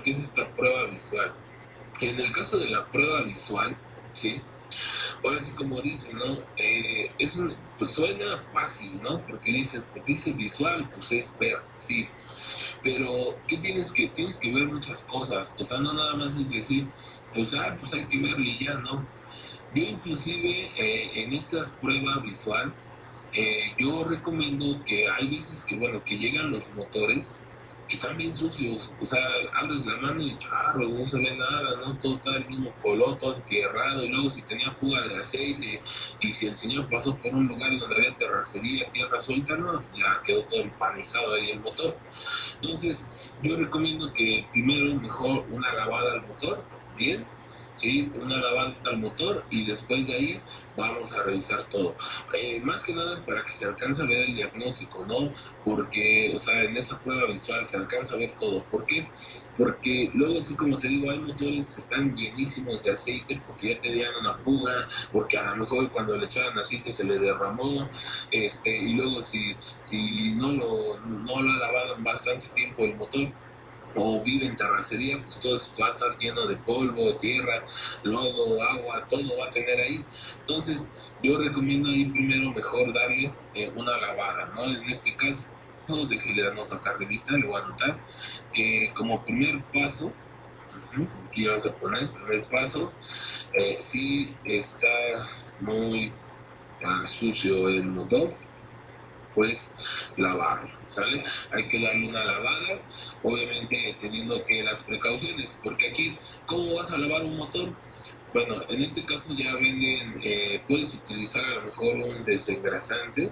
que es esta prueba visual. En el caso de la prueba visual, ¿sí? Ahora sí, como dicen, ¿no? Pues suena fácil, ¿no? Porque dices, pues dice visual, pues es ver, sí. Pero, ¿qué tienes que? Tienes que ver muchas cosas. O sea, no nada más es decir, pues hay que verlo y ya, ¿no? Yo inclusive en esta prueba visual, yo recomiendo que hay veces que, bueno, que llegan los motores que están bien sucios, o sea, abres la mano y charros, no se ve nada, ¿no? Todo está del mismo color, todo entierrado, y luego si tenía fuga de aceite, y si el señor pasó por un lugar donde había terracería, tierra suelta, no, ya quedó todo empanizado ahí el motor. Entonces, yo recomiendo que primero mejor una lavada al motor, bien, ¿sí? Una lavada al motor y después de ahí vamos a revisar todo. Más que nada para que se alcance a ver el diagnóstico, ¿no? Porque, o sea, en esa prueba visual se alcanza a ver todo. ¿Por qué? Porque luego, así como te digo, hay motores que están llenísimos de aceite porque ya tenían una fuga, porque a lo mejor cuando le echaban aceite se le derramó, y luego si no lo ha lavado en bastante tiempo el motor, o vive en terracería, pues todo va a estar lleno de polvo, tierra, lodo, agua, todo va a tener ahí. Entonces, yo recomiendo ahí primero mejor darle una lavada, ¿no? En este caso, déjele la nota acá arribita, le voy a anotar que como primer paso, aquí vamos a poner, primer paso, si está muy sucio el motor, pues lavarlo, ¿sale? Hay que darle una lavada, obviamente teniendo que las precauciones, porque aquí, ¿cómo vas a lavar un motor? Bueno, en este caso ya venden, puedes utilizar a lo mejor un desengrasante,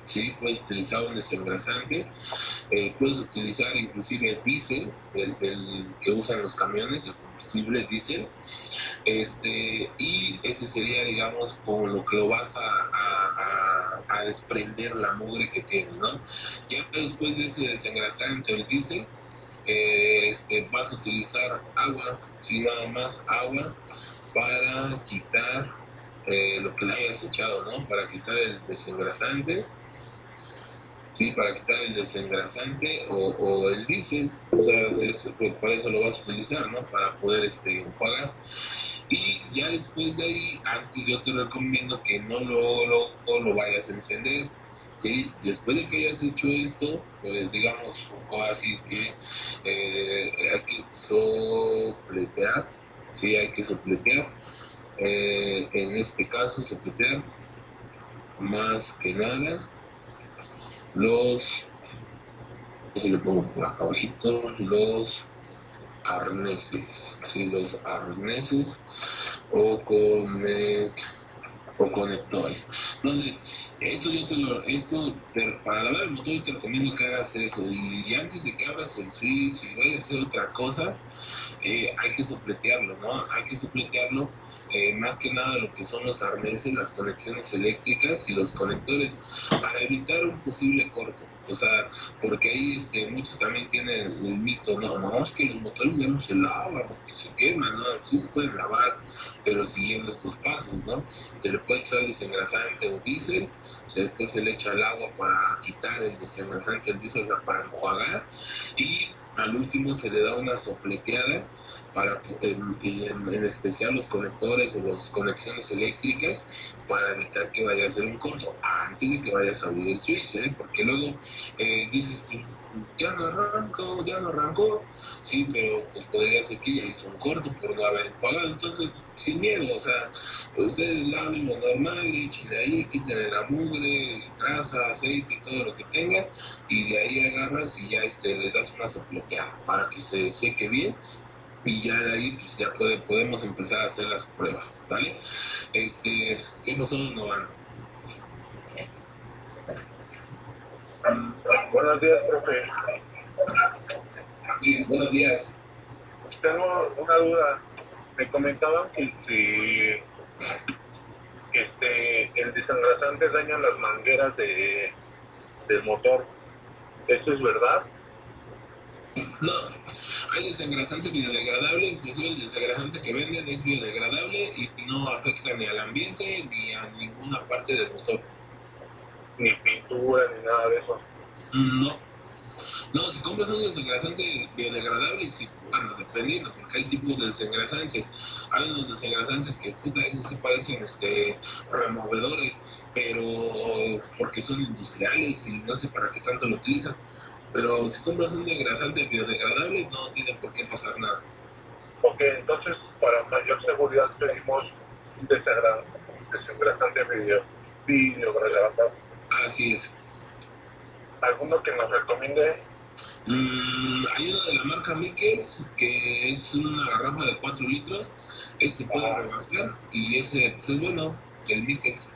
sí, puedes utilizar un desengrasante, puedes utilizar inclusive diésel, el que usan los camiones, el combustible diésel, y ese sería, digamos, con lo que lo vas a desprender la mugre que tiene, ¿no? Ya después de ese desengrasante o el diésel, vas a utilizar agua, sí, nada más agua, para quitar lo que le hayas echado, ¿no? Para quitar el desengrasante, sí, para quitar el desengrasante o el diésel, o sea, pues para eso lo vas a utilizar, ¿no? Para poder enjuagar. Y ya después de ahí, antes yo te recomiendo que no lo vayas a encender. ¿Sí? Después de que hayas hecho esto, pues digamos, así que hay que sopletear, ¿sí? Hay que sopletear. En este caso, sopletear más que nada los, si le pongo por acá abajito, los arneses, ¿sí? Los arneses o conectores. Entonces, para lavar el motor yo te recomiendo que hagas eso. Y antes de que abras el switch y vayas a hacer otra cosa, hay que sopletearlo, ¿no? Hay que sopletearlo, más que nada lo que son los arneses, las conexiones eléctricas y los conectores, para evitar un posible corto. O sea, porque ahí muchos también tienen el mito, no, es que los motores ya no se lavan, porque se queman, ¿no? Sí se pueden lavar, pero siguiendo estos pasos, ¿no? Se le puede echar desengrasante o diésel, después se le echa el agua para quitar el desengrasante, el diésel, o sea, para enjuagar, y al último se le da una sopleteada para, en especial los conectores o las conexiones eléctricas, para evitar que vaya a ser un corto antes de que vayas a abrir el switch, porque luego dices, pues, ya no arrancó, sí, pero pues podría ser que ya hizo un corto por no haber pagado, entonces sin miedo, o sea, ustedes laven lo normal, echen ahí, quiten la mugre, grasa, aceite y todo lo que tenga, y de ahí agarras y ya le das una sopleteada para que se seque bien, y ya de ahí pues ya podemos empezar a hacer las pruebas, ¿sale? ¿Qué pasó, Novan? Buenos días, profe. Sí, buenos días. Tengo una duda. Me comentaban que si el desengrasante daña las mangueras del motor. ¿Eso es verdad? No, hay desengrasante biodegradable, inclusive el desengrasante que venden es biodegradable y no afecta ni al ambiente ni a ninguna parte del motor. Ni pintura, ni nada de eso. No, No, si compras un desengrasante biodegradable, sí, bueno, dependiendo, porque hay tipos de desengrasante. Hay unos desengrasantes que, puta, esos sí parecen removedores, pero porque son industriales y no sé para qué tanto lo utilizan. Pero si compras un desengrasante biodegradable, no tiene por qué pasar nada. Ok, entonces para mayor seguridad pedimos un desengrasante biodegradable. Así es. ¿Alguno que nos recomiende? Hay uno de la marca Mikkels, que es una garrafa de 4 litros. Ese puede Ajá, rebajar y ese pues, es bueno, el Mikkels.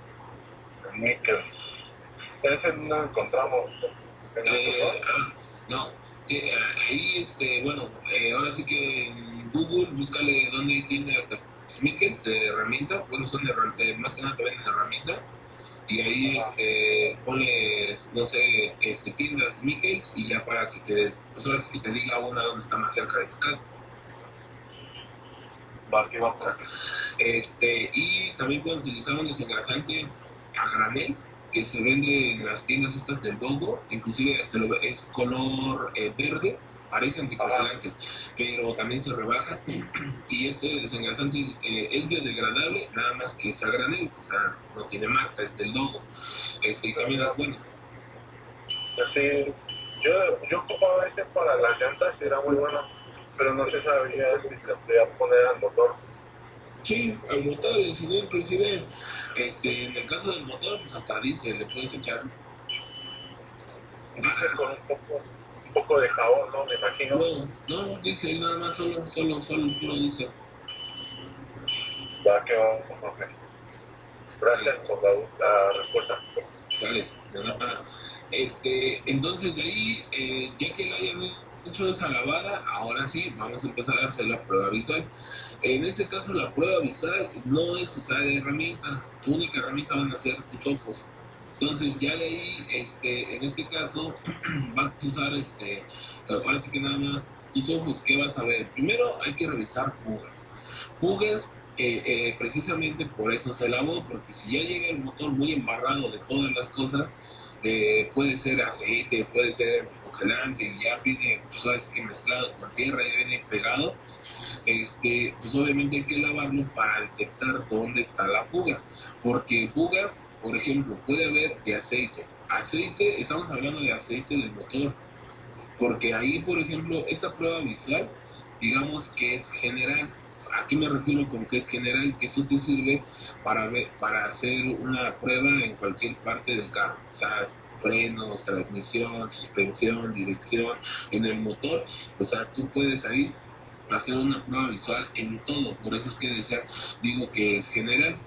níquel. Ese no lo encontramos en nuestro Eh, blog. ah, no, ahí, bueno, ahora sí que en Google, búscale dónde hay tiendas Mikkels de herramienta. Bueno, son más que nada te venden herramienta. Y ahí Ajá, ponle, no sé, tiendas Mikkels y ya para que pues ahora sí que te diga una dónde está más cerca de tu casa. va, aquí va por aquí. Y también pueden utilizar un desengrasante a granel que se vende en las tiendas estas del Dogo, inclusive es color verde, parece Ajá, anticongelante, pero también se rebaja y ese desengrasante es biodegradable, nada más que es a granel, o sea, no tiene marca, es del Dogo, y también es bueno. sí, yo ocupaba ese para las llantas y era muy bueno, pero no se sabía si se podía poner al motor. Sí, al motor, y si no, inclusive, en el caso del motor, pues hasta dice, le puedes echar Dice para. con un poco de jabón, ¿no? Me imagino. No, no, dice nada más, solo el puro dice. Va, que va, ok. Dale, Gracias por la respuesta. dale, de nada. Entonces de ahí, ya que le hayan hecho esa lavada, ahora sí, vamos a empezar a hacer la prueba visual. En este caso, la prueba visual no es usar herramienta, tu única herramienta van a ser tus ojos. Entonces ya de ahí, en este caso, vas a usar, ahora sí que nada más tus ojos, ¿qué vas a ver? Primero hay que revisar fugas. Fugas, precisamente por eso se lavó, porque si ya llega el motor muy embarrado de todas las cosas, puede ser aceite, puede ser anticongelante, y ya viene, pues sabes que mezclado con tierra, ya viene pegado, pues obviamente hay que lavarlo para detectar dónde está la fuga, porque fuga, por ejemplo, puede haber de aceite. Aceite, estamos hablando de aceite del motor, porque ahí, por ejemplo, esta prueba visual, digamos que es general. ¿A qué me refiero con que es general? Que eso te sirve para hacer una prueba en cualquier parte del carro. O sea, frenos, transmisión, suspensión, dirección, en el motor. O sea, tú puedes ahí hacer una prueba visual en todo. Por eso es que digo que es general.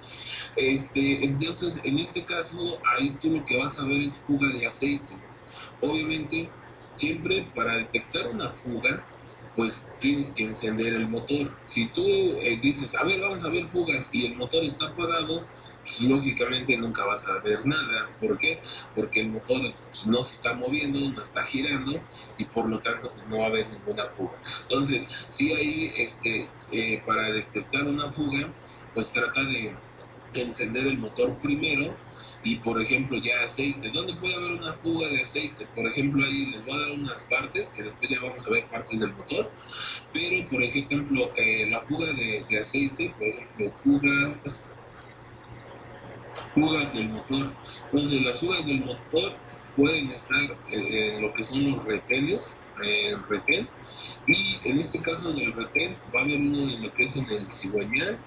Entonces, en este caso, ahí tú lo que vas a ver es fuga de aceite. Obviamente, siempre para detectar una fuga, pues tienes que encender el motor. Si tú dices, a ver, vamos a ver fugas y el motor está apagado, pues lógicamente nunca vas a ver nada. ¿Por qué? Porque el motor pues, no se está moviendo, no está girando y por lo tanto pues, no va a haber ninguna fuga. Entonces, si hay, para detectar una fuga, pues trata de encender el motor primero y por ejemplo ya aceite. ¿Dónde puede haber una fuga de aceite? Por ejemplo ahí les voy a dar unas partes que después ya vamos a ver partes del motor, pero por ejemplo la fuga de aceite, por ejemplo fugas del motor. Entonces las fugas del motor pueden estar en lo que son los retenes, el retén, y en este caso del retén va a haber uno en lo que es en el cigüeñal,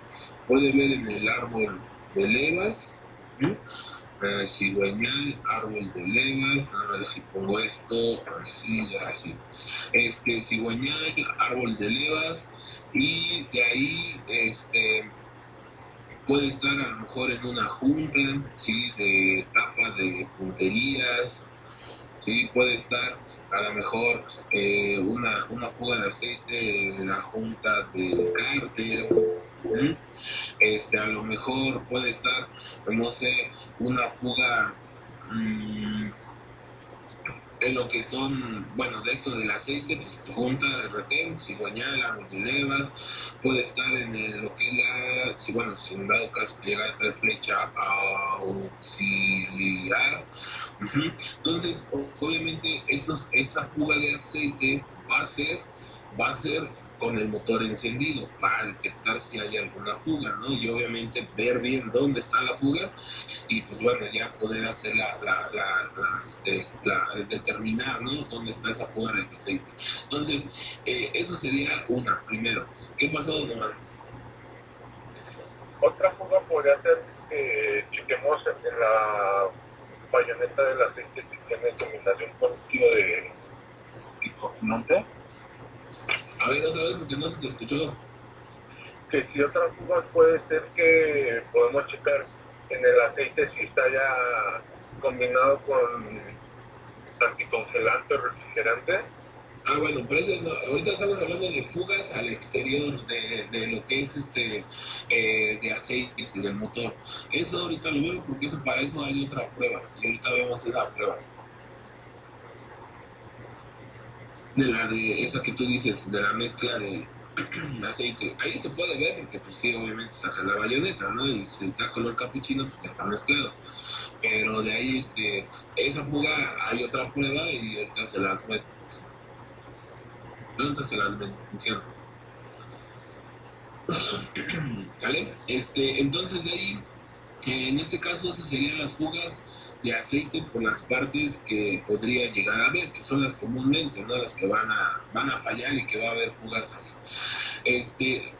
puede ver en el árbol de levas, ¿sí? Cigüeñal, árbol de levas, a ver si pongo esto así, así. Cigüeñal, árbol de levas, y de ahí, puede estar a lo mejor en una junta, ¿sí? De tapa de punterías, ¿sí? Puede estar a lo mejor una fuga de aceite en la junta del cárter, ¿sí? A lo mejor puede estar, no sé, una fuga, en lo que son, bueno, de esto del aceite, pues junta, retén, cigüeñala, multilevas, puede estar lo que es la, si, bueno, si en dado caso que llega a traer flecha auxiliar. Entonces, obviamente, esta fuga de aceite va a ser con el motor encendido para detectar si hay alguna fuga, ¿no? Y obviamente ver bien dónde está la fuga y pues bueno, ya poder hacer determinar, ¿no? Dónde está esa fuga de aceite. Entonces, eso sería una, primero. ¿Qué pasó, Nomás? Otra fuga podría ser que chequemos en la bayoneta del aceite si tiene combinación con un kilo de anticongelante. A ver, otra vez porque no se te escuchó. Que si otra fuga puede ser que podemos checar en el aceite si está ya combinado con anticongelante o refrigerante. Ah, bueno, pero no, ahorita estamos hablando de fugas al exterior de lo que es de aceite del motor. Eso ahorita lo veo porque para eso hay otra prueba y ahorita vemos esa prueba. De esa que tú dices, de la mezcla de aceite. Ahí se puede ver porque pues sí, obviamente saca la bayoneta, ¿no? Y si está color capuchino, pues ya está mezclado. Pero de ahí, esa fuga hay otra prueba y ahorita se las muestro. Ahorita se las menciono. ¿Sale? Entonces de ahí, en este caso, esas serían las fugas de aceite por las partes que podría llegar a haber, que son las comúnmente, ¿no? Las que van a fallar y que va a haber fugas ahí.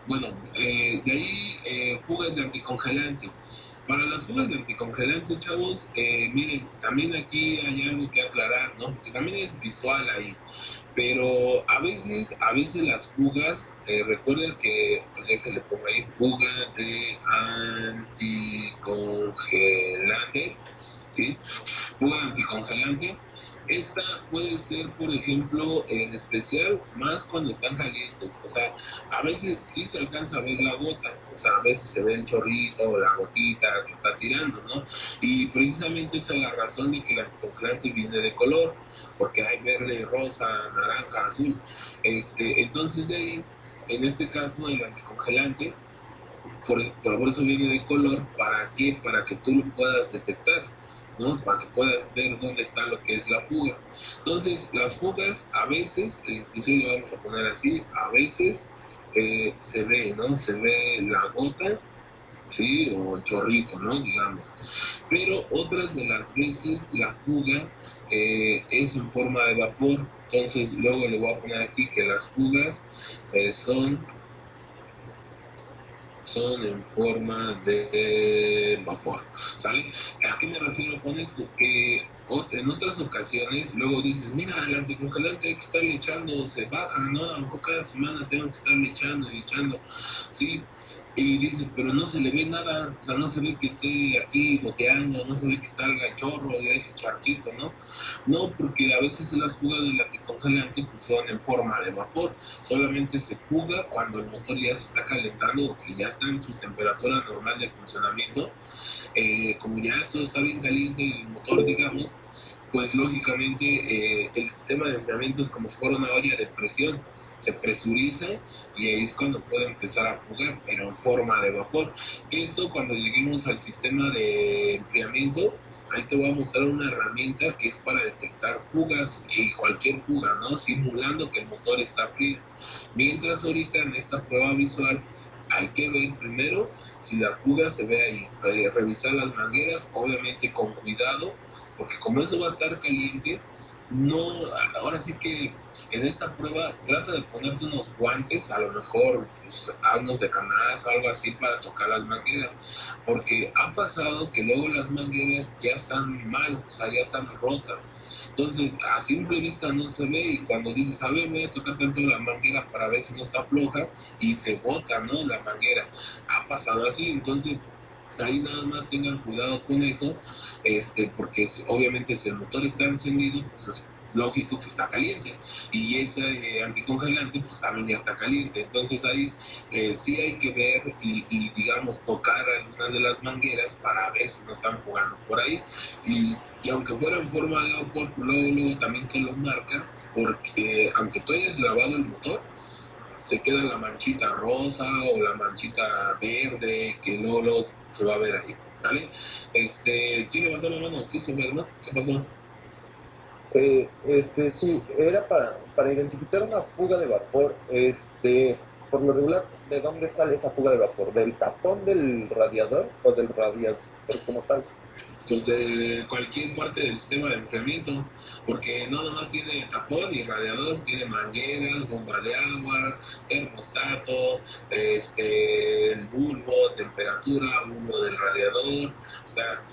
Bueno, de ahí, fugas de anticongelante. Para las fugas de anticongelante, chavos, miren, también aquí hay algo que aclarar, ¿no? Porque también es visual ahí. Pero a veces las fugas, recuerden que, déjenle pongo ahí, fuga de anticongelante, ¿sí? Fuga anticongelante. Esta puede ser, por ejemplo, en especial, más cuando están calientes. O sea, a veces sí se alcanza a ver la gota. O sea, a veces se ve el chorrito o la gotita que está tirando, ¿no? Y precisamente esa es la razón de que el anticongelante viene de color, porque hay verde, rosa, naranja, azul. Entonces, de ahí, en este caso, el anticongelante, por eso viene de color. ¿Para qué? Para que tú lo puedas detectar, ¿no? Para que puedas ver dónde está lo que es la fuga. Entonces, las fugas a veces, inclusive lo vamos a poner así, a veces se ve, ¿no? Se ve la gota, ¿sí? O el chorrito, ¿no? Digamos. Pero otras de las veces la fuga es en forma de vapor. Entonces, luego le voy a poner aquí que las fugas son en forma de vapor, ¿sale? ¿A qué me refiero con esto? Que en otras ocasiones luego dices, mira, el anticongelante hay que estarle echando, se baja, ¿no? A lo mejor cada semana tengo que estarle echando y echando, ¿sí? Y dices, pero no se le ve nada, o sea, no se ve que esté aquí goteando, no se ve que salga el chorro, ya ese charquito, ¿no? No, porque a veces las fugas del anticongelante pues, son en forma de vapor, solamente se fuga cuando el motor ya se está calentando o que ya está en su temperatura normal de funcionamiento. Como ya esto está bien caliente el motor, digamos, pues lógicamente el sistema de enfriamiento es como si fuera una olla de presión, se presuriza y ahí es cuando puede empezar a fugar, pero en forma de vapor. Que esto cuando lleguemos al sistema de enfriamiento, ahí te voy a mostrar una herramienta que es para detectar fugas y cualquier fuga, ¿no? Simulando que el motor está frío. Mientras ahorita en esta prueba visual hay que ver primero si la fuga se ve ahí, revisar las mangueras, obviamente con cuidado, porque como eso va a estar caliente, no, ahora sí que en esta prueba trata de ponerte unos guantes, a lo mejor pues, unos de canasta, algo así para tocar las mangueras, porque ha pasado que luego las mangueras ya están mal, o sea, ya están rotas. Entonces, a simple vista no se ve y cuando dices, a ver, voy a tocar tanto la manguera para ver si no está floja y se bota, ¿no? La manguera. Ha pasado así, entonces ahí nada más tengan cuidado con eso, porque obviamente si el motor está encendido, pues lógico que está caliente. Y ese anticongelante pues también ya está caliente. Entonces ahí sí hay que ver digamos, tocar algunas de las mangueras para ver si no están jugando por ahí. Y aunque fuera en forma de vapor, luego también te lo marca, porque aunque tú hayas lavado el motor, se queda la manchita rosa o la manchita verde que luego se va a ver ahí, ¿vale? ¿Quién levantó la mano? Christopher, ¿no? ¿Qué pasó? Sí, era para identificar una fuga de vapor. Por lo regular, ¿de dónde sale esa fuga de vapor? ¿Del tapón del radiador o del radiador como tal? Pues de cualquier parte del sistema de enfriamiento, porque no nomás tiene tapón y radiador, tiene mangueras, bomba de agua, termostato, el bulbo, temperatura, bulbo del radiador, o sea,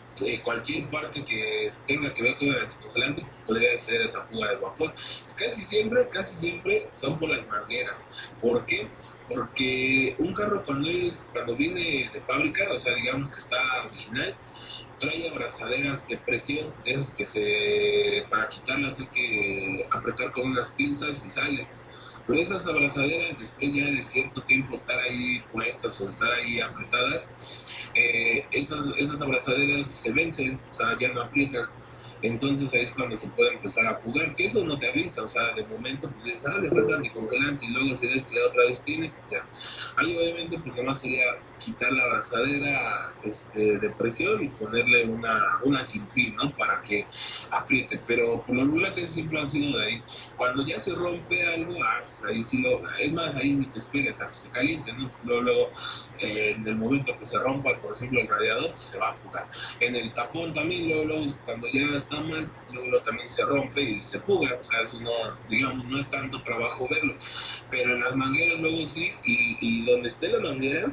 cualquier parte que tenga que ver con el anticongelante pues podría ser esa fuga de vapor. Casi siempre son por las mangueras. ¿Por qué? Porque un carro cuando viene de fábrica, o sea, digamos que está original, trae abrazaderas de presión, esas para quitarlas hay que apretar con unas pinzas y sale. Pero esas abrazaderas, después ya de cierto tiempo estar ahí puestas o estar ahí apretadas, esas abrazaderas se vencen, o sea, ya no aprietan. Entonces ahí es cuando se puede empezar a jugar, que eso no te avisa, o sea, de momento pues dices, le falta mi congelante, y luego si ves que la otra vez tiene, pues ya. Ahí obviamente pues nomás sería quitar la abrazadera de presión y ponerle una sin fin, ¿no? Para que apriete, pero por lo regular que siempre han sido de ahí. Cuando ya se rompe algo, pues ahí sí es más, ahí ni te esperes a que se caliente, ¿no? Luego en el momento que se rompa, por ejemplo, el radiador, pues se va a fugar. En el tapón también, luego cuando ya está mal, luego también se rompe y se fuga, o sea, eso no, digamos, no es tanto trabajo verlo, pero en las mangueras luego sí, y donde esté la manguera,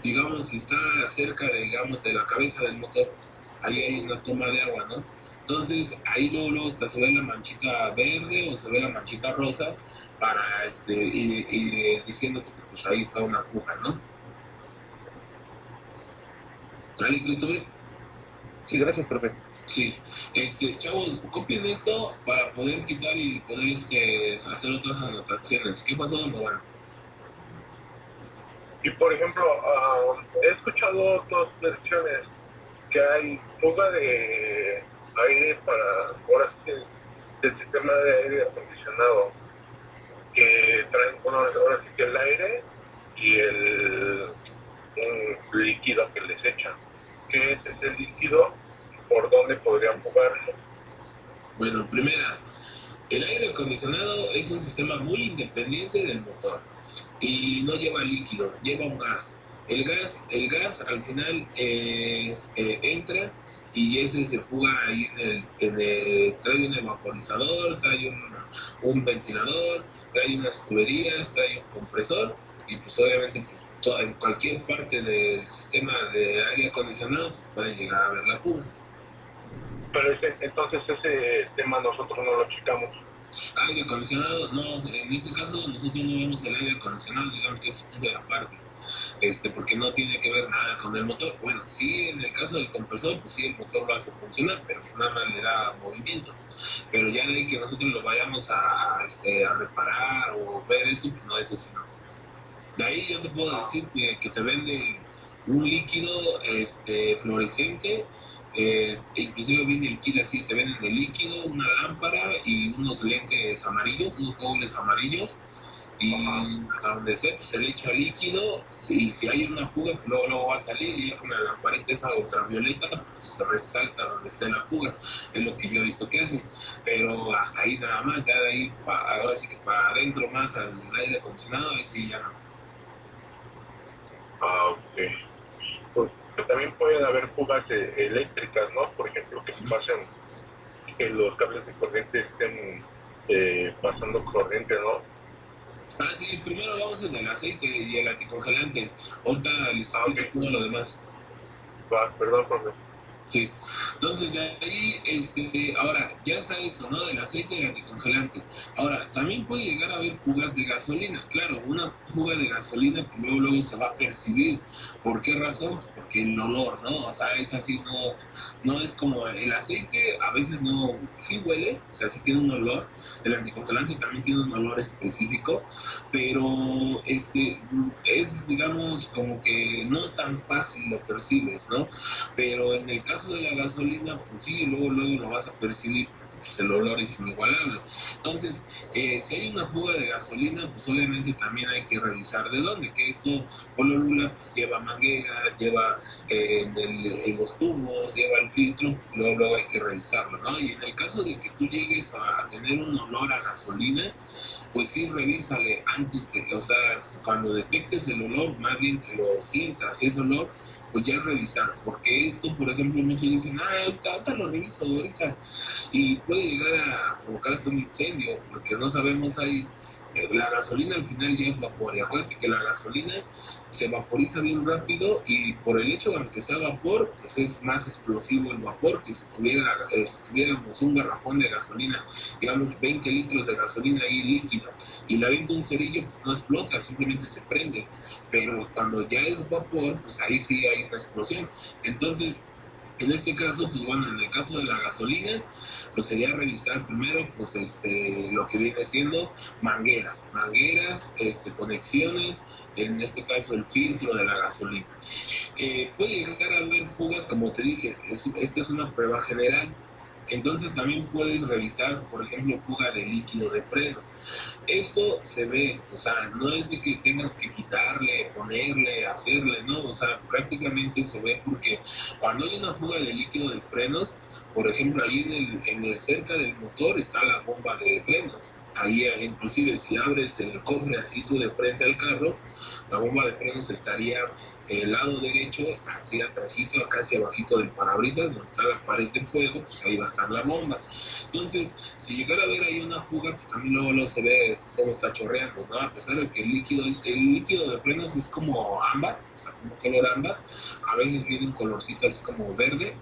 digamos, si está cerca, digamos, de la cabeza del motor, ahí hay una toma de agua, ¿no? Entonces, ahí luego hasta se ve la manchita verde o se ve la manchita rosa para, diciéndote que pues ahí está una fuga, ¿no? ¿Sale, Christopher? Sí, gracias, profe. Sí, chavos, copien esto para poder quitar y poder hacer otras anotaciones. ¿Qué pasó, don Juan? Y por ejemplo, he escuchado dos versiones, que hay fuga de aire ahora sí, del sistema de aire acondicionado, que traen, bueno, ahora sí que el aire y un líquido que les echan. ¿Qué es ese líquido? ¿Por dónde podrían fugarlo? Bueno, primera, el aire acondicionado es un sistema muy independiente del motor y no lleva líquido, lleva un gas. El gas al final entra y ese se fuga ahí trae un evaporizador, trae un ventilador, trae unas tuberías, trae un compresor y pues obviamente pues, en cualquier parte del sistema de aire acondicionado pues, puede llegar a haber la fuga. Pero entonces ese tema nosotros no lo checamos. Aire acondicionado, no, en este caso nosotros no vemos el aire acondicionado, digamos que es un punto de aparte, porque no tiene que ver nada con el motor. Bueno, sí, en el caso del compresor, pues sí, el motor lo hace funcionar, pero nada más le da movimiento. Pero ya de ahí que nosotros lo vayamos a reparar o ver eso, pues no es así, no. De ahí yo te puedo decir que te venden un líquido fluorescente, inclusive viene el kit así, te venden el líquido, una lámpara y unos lentes amarillos, unos goggles amarillos, y hasta donde se le echa líquido, y si hay una fuga, pues luego va a salir y ya con la lamparita esa ultravioleta, pues se resalta donde esté la fuga, es lo que yo he visto que hacen, pero hasta ahí nada más, ya de ahí, ahora sí que para adentro más al aire acondicionado, ahí sí ya no. Ok. Pues también pueden haber fugas eléctricas, ¿no? Por ejemplo, que pasen, que los cables de corriente estén pasando corriente, ¿no? Sí, primero vamos en el aceite y el anticongelante. Ahorita les explico todo lo demás. Perdón, profe. Sí. Entonces, de ahí, ahora, ya está esto, ¿no? Del aceite y el anticongelante. Ahora, también puede llegar a haber fugas de gasolina. Claro, una fuga de gasolina, pues luego se va a percibir. ¿Por qué razón? Porque el olor, ¿no? O sea, es así, no es como el aceite, a veces no, sí huele, o sea, sí tiene un olor, el anticongelante también tiene un olor específico, pero es, digamos, como que no es tan fácil lo percibes, ¿no? Pero en el caso de la gasolina, pues sí, luego lo vas a percibir, pues el olor es inigualable. Entonces, si hay una fuga de gasolina, pues obviamente también hay que revisar de dónde, que esto por lo regular pues lleva manguera, lleva en los tubos, lleva el filtro, pues luego hay que revisarlo, ¿no? Y en el caso de que tú llegues a tener un olor a gasolina, pues sí, revísale antes de, o sea, cuando detectes el olor, más bien que lo sientas, ese olor, pues ya revisar, porque esto, por ejemplo, muchos dicen, ahorita lo reviso, ahorita, y puede llegar a provocar hasta un incendio, porque no sabemos ahí, la gasolina al final ya es vapor, y acuérdate que la gasolina se vaporiza bien rápido y por el hecho de que sea vapor, pues es más explosivo el vapor que si tuviéramos un garrafón de gasolina, digamos 20 litros de gasolina ahí líquida, y la avienta un cerillo, pues no explota, simplemente se prende, pero cuando ya es vapor, pues ahí sí hay una explosión. Entonces, en este caso, pues bueno, en el caso de la gasolina, pues sería revisar primero, pues lo que viene siendo mangueras, conexiones, en este caso el filtro de la gasolina. Puede llegar a haber fugas, como te dije, esta es una prueba general. Entonces también puedes revisar, por ejemplo, fuga de líquido de frenos. Esto se ve, o sea, no es de que tengas que quitarle, ponerle, hacerle, ¿no? O sea, prácticamente se ve porque cuando hay una fuga de líquido de frenos, por ejemplo, ahí en el cerca del motor está la bomba de frenos. Ahí inclusive si abres el cofre así tú de frente al carro, la bomba de frenos estaría el lado derecho, así atrásito, casi abajito del parabrisas, donde está la pared de fuego, pues ahí va a estar la bomba. Entonces, si llegara a ver ahí una fuga, pues también luego se ve cómo está chorreando, ¿no? A pesar de que el líquido de frenos es como ámbar, o sea, como color ámbar, a veces viene un colorcito así como verde,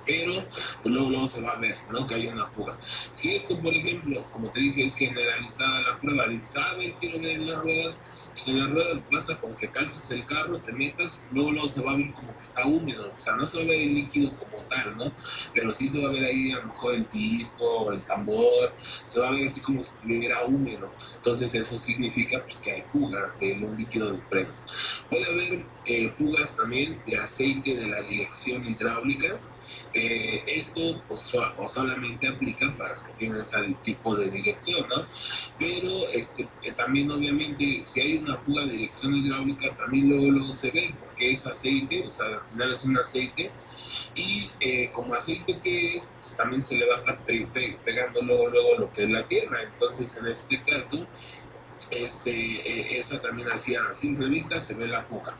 pero pues luego se va a ver, ¿no? Que hay una fuga. Si esto, por ejemplo, como te dije, es generalizada la prueba, dices, a ver, quiero ver en las ruedas, pues en las ruedas basta con que calces el carro, te metas, luego se va a ver como que está húmedo, o sea, no se va a ver el líquido como tal, ¿no? Pero sí se va a ver ahí a lo mejor el disco, el tambor, se va a ver así como si estuviera húmedo. Entonces eso significa pues que hay fuga de un líquido de frenos. Puede haber fugas también de aceite de la dirección hidráulica. Esto pues, solamente aplica para los que tienen ese tipo de dirección, ¿no? Pero también obviamente si hay una fuga de dirección hidráulica también luego se ve porque es aceite, o sea, al final es un aceite y como aceite que es, pues, también se le va a estar pegando luego lo que es la tierra. Entonces en este caso esa también hacía a simple vista se ve la fuga.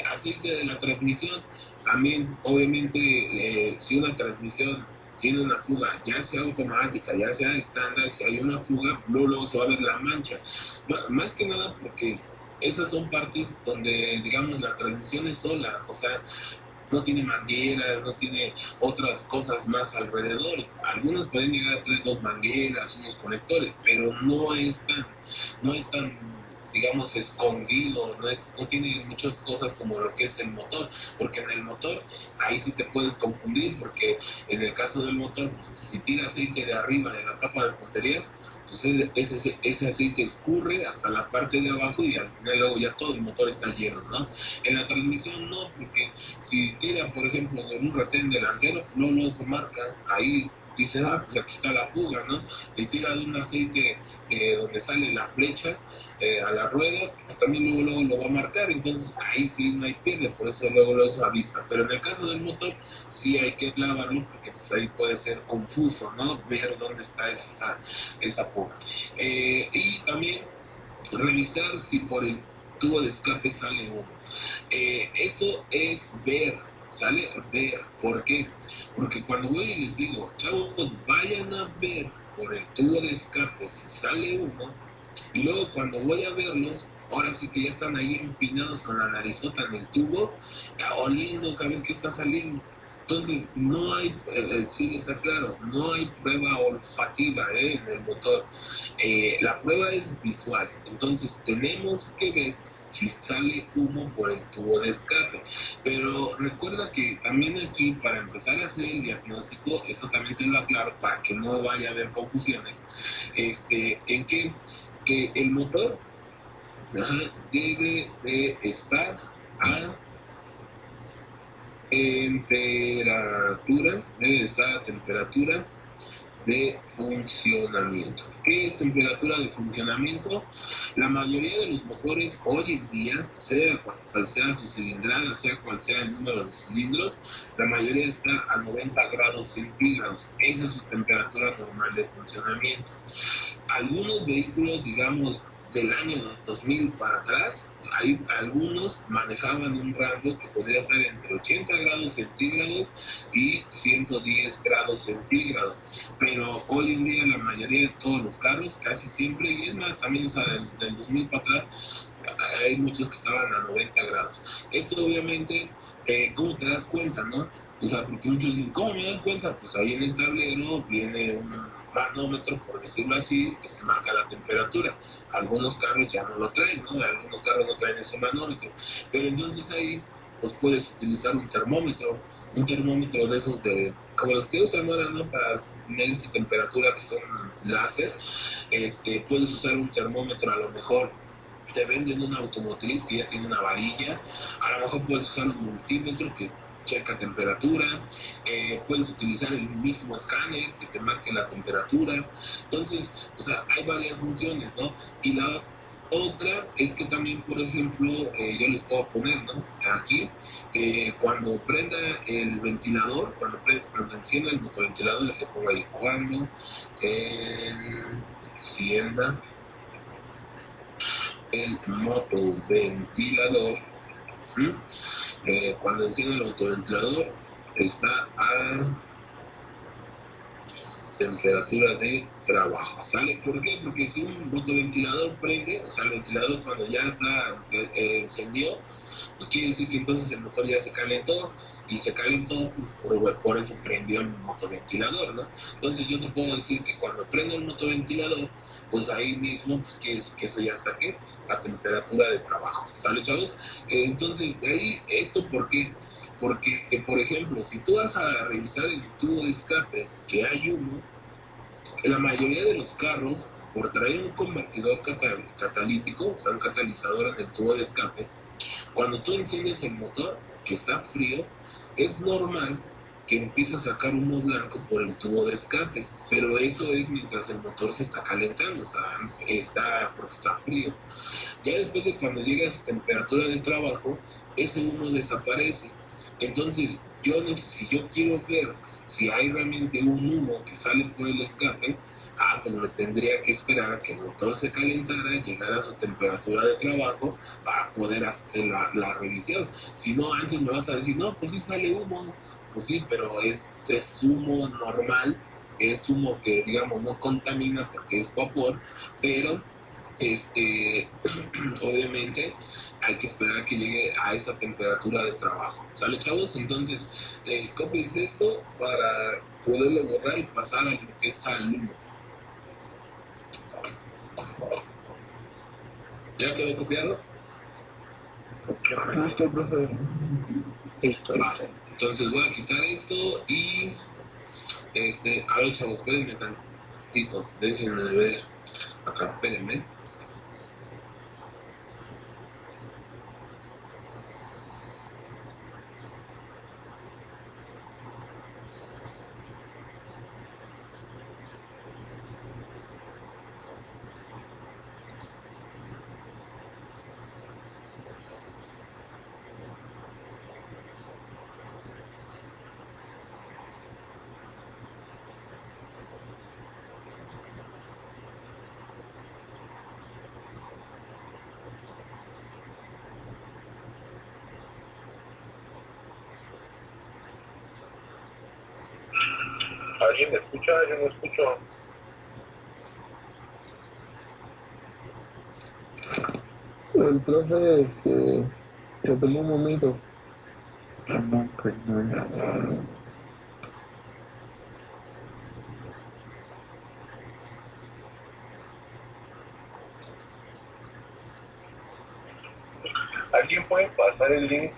Aceite de la transmisión, también obviamente si una transmisión tiene una fuga, ya sea automática, ya sea estándar, si hay una fuga, luego se va a ver la mancha. Más que nada porque esas son partes donde, digamos, la transmisión es sola, o sea, no tiene mangueras, no tiene otras cosas más alrededor. Algunos pueden llegar a tener dos mangueras, unos conectores, pero no es tan digamos, escondido, no tiene muchas cosas como lo que es el motor, porque en el motor ahí sí te puedes confundir, porque en el caso del motor, pues, si tira aceite de arriba de la tapa de punterías, entonces ese aceite escurre hasta la parte de abajo y al final luego ya todo el motor está lleno, ¿no? En la transmisión no, porque si tira, por ejemplo, de un retén delantero, pues no se marca, ahí dice, pues aquí está la fuga, ¿no? Si tira de un aceite donde sale la flecha a la rueda, pues también luego lo va a marcar, entonces ahí sí no hay pierde, por eso luego se avista. Pero en el caso del motor, sí hay que lavarlo, porque pues ahí puede ser confuso, ¿no? Ver dónde está esa fuga. Y también revisar si por el tubo de escape sale humo. Esto es ver, sale ver. ¿Por qué? Porque cuando voy y les digo, chavos, vayan a ver por el tubo de escape si sale humo, y luego cuando voy a verlos, ahora sí que ya están ahí empinados con la narizota en el tubo, oliendo a ver qué está saliendo. Entonces, no hay, sí está claro, no hay prueba olfativa en el motor. La prueba es visual. Entonces, tenemos que ver si sale humo por el tubo de escape. Pero recuerda que también aquí, para empezar a hacer el diagnóstico, esto también te lo aclaro para que no vaya a haber confusiones, en que el motor debe de estar a temperatura, debe estar a temperatura de funcionamiento. ¿Qué es temperatura de funcionamiento? La mayoría de los motores hoy en día, sea cual sea su cilindrada, sea cual sea el número de cilindros, la mayoría está a 90 grados centígrados. Esa es su temperatura normal de funcionamiento. Algunos vehículos, digamos, del año 2000 para atrás, hay algunos manejaban un rango que podría estar entre 80 grados centígrados y 110 grados centígrados, pero hoy en día la mayoría de todos los carros, casi siempre, y es más, también, o sea, del 2000 para atrás, hay muchos que estaban a 90 grados. Esto obviamente, ¿cómo te das cuenta, no? O sea, porque muchos dicen, ¿cómo me dan cuenta? Pues ahí en el tablero viene un manómetro, por decirlo así, que te marca la temperatura. Algunos carros ya no lo traen, ¿no? Algunos carros no traen ese manómetro. Pero entonces ahí, pues puedes utilizar un termómetro de esos como los que usan ahora, ¿no? Para medir tu temperatura, que son láser. Puedes usar un termómetro, a lo mejor te venden una automotriz que ya tiene una varilla, a lo mejor puedes usar un multímetro que checa temperatura, puedes utilizar el mismo escáner que te marque la temperatura. Entonces, o sea, hay varias funciones, ¿no? Y la otra es que también, por ejemplo, yo les puedo poner, ¿no? Aquí, cuando prenda el ventilador, cuando encienda el motoventilador, les pongo ahí, cuando encienda el motoventilador. Cuando enciende el autoventilador está a temperatura de trabajo, ¿sale? ¿Por qué? Porque si un motoventilador prende, o sea, el ventilador cuando ya está encendió, pues quiere decir que entonces el motor ya se calentó, y se calentó, pues por eso prendió el motoventilador, ¿no? Entonces yo te puedo decir que cuando prende el motoventilador, pues ahí mismo, pues quiere decir que eso ya está, ¿qué? A temperatura de trabajo, ¿sale, chavos? Entonces, de ahí, ¿esto por qué? Porque, por ejemplo, si tú vas a revisar el tubo de escape que hay humo, la mayoría de los carros, por traer un convertidor catalítico, o sea, un catalizador en el tubo de escape, cuando tú enciendes el motor, que está frío, es normal que empiece a sacar humo blanco por el tubo de escape, pero eso es mientras el motor se está calentando, o sea, porque está frío. Ya después de cuando llega a su temperatura de trabajo, ese humo desaparece. Entonces, si yo quiero ver si hay realmente un humo que sale por el escape, pues me tendría que esperar a que el motor se calentara, llegara a su temperatura de trabajo para poder hacer la revisión. Si no, antes me vas a decir, no, pues sí sale humo. Pues sí, pero es humo normal, es humo que, digamos, no contamina porque es vapor, pero obviamente hay que esperar a que llegue a esa temperatura de trabajo. ¿Sale, chavos? Entonces, cópiense esto para poderlo borrar y pasar a lo que está el humo. ¿Ya quedó copiado? Listo, profe. Listo. Vale. Entonces voy a quitar esto y a ver, chavos, espérenme tantito, déjenme ver acá, espérenme. ¿Alguien me escucha? Yo no escucho. El profe, se tomó un momento. ¿Alguien puede pasar el link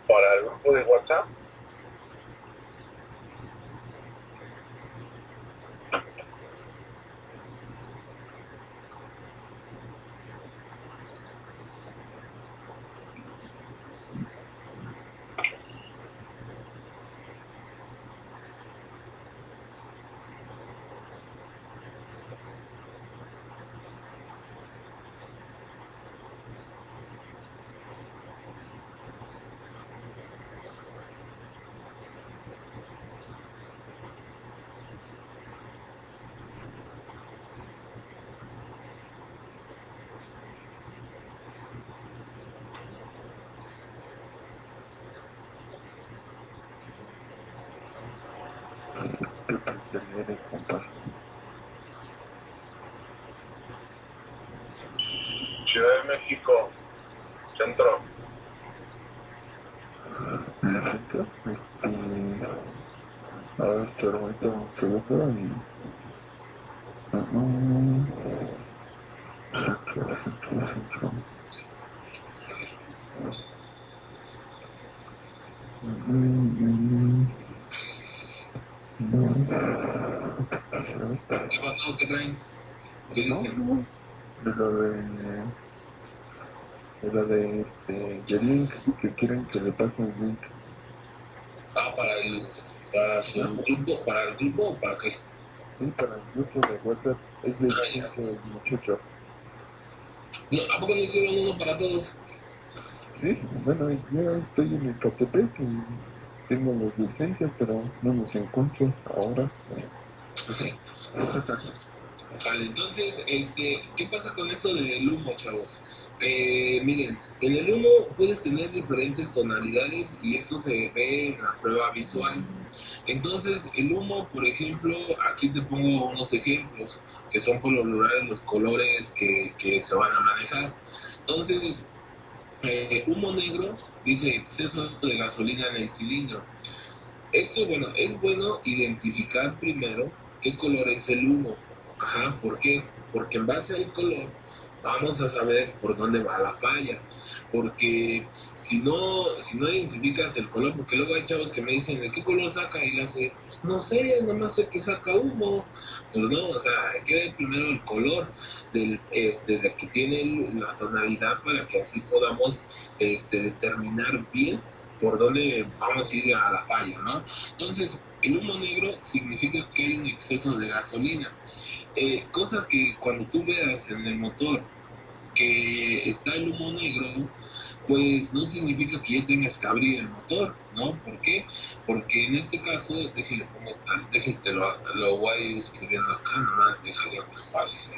para el grupo de WhatsApp? Ciudad de México, centro. ¿En el centro? A ver, te ahorita un segundo y... Centro. ¿Qué pasó? ¿Qué traen? ¿Qué dicen? De lo de del link, que quieren que le pasen el link. Ah, para su grupo, ¿para el grupo o para qué? Sí, para el grupo de WhatsApp es de 15 muchachos. No, ¿a poco no hicieron uno para todos? Sí, bueno, yo estoy en el Catepec y tengo las licencias, pero no los encuentro ahora. Vale, entonces, ¿qué pasa con esto del humo, chavos? Miren, en el humo puedes tener diferentes tonalidades y esto se ve en la prueba visual. Entonces, el humo, por ejemplo, aquí te pongo unos ejemplos, que son por lo general los colores que se van a manejar. Entonces, humo negro dice exceso de gasolina en el cilindro. Esto, bueno, es bueno identificar primero qué color es el humo. Ajá, ¿por qué? Porque en base al color vamos a saber por dónde va la falla. Porque si no identificas el color, porque luego hay chavos que me dicen, ¿de qué color saca? Y le hace, pues no sé, nomás sé que saca humo. Pues no, o sea, hay que ver primero el color de que tiene la tonalidad para que así podamos determinar bien por dónde vamos a ir a la falla, ¿no? Entonces, el humo negro significa que hay un exceso de gasolina, cosa que cuando tú veas en el motor que está el humo negro, pues no significa que ya tengas que abrir el motor, ¿no? ¿Por qué? Porque en este caso, déjale cómo está, déjate lo voy a ir escribiendo acá, nomás déjale más fácil.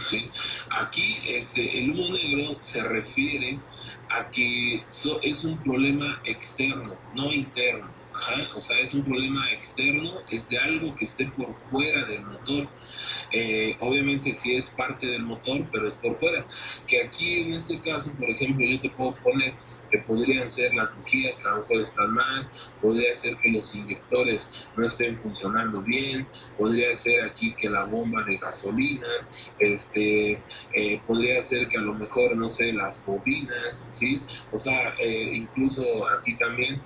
¿Sí? Aquí el humo negro se refiere a que es un problema externo, no interno. Ajá, o sea, es un problema externo, es de algo que esté por fuera del motor. Obviamente sí es parte del motor, pero es por fuera. Que aquí en este caso, por ejemplo, yo te puedo poner que podrían ser las bujías que a lo mejor están mal, podría ser que los inyectores no estén funcionando bien, podría ser aquí que la bomba de gasolina, podría ser que a lo mejor, no sé, las bobinas, ¿sí? O sea, incluso aquí también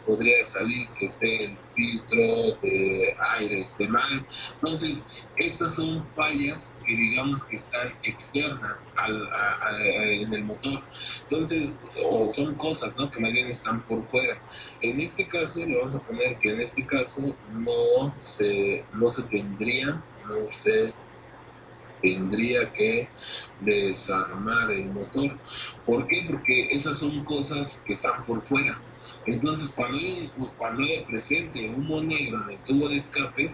podría salir que esté el filtro de aire esté mal. Entonces, estas son fallas que digamos que están externas en el motor. Entonces, o son cosas, ¿no? Que más bien están por fuera. En este caso, le vamos a poner que en este caso no se tendría que desarmar el motor. ¿Por qué? Porque esas son cosas que están por fuera. Entonces, cuando hay presente humo negro en el tubo de escape,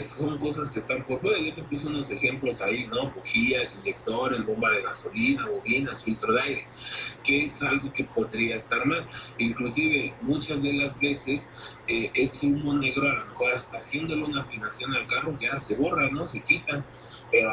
son cosas que están por fuera. Yo te puse unos ejemplos ahí, ¿no? Bujías, inyectores, bomba de gasolina, bobinas, filtro de aire, que es algo que podría estar mal. Inclusive, muchas de las veces, ese humo negro a lo mejor hasta haciéndole una afinación al carro ya se borra, ¿no? Se quita. Pero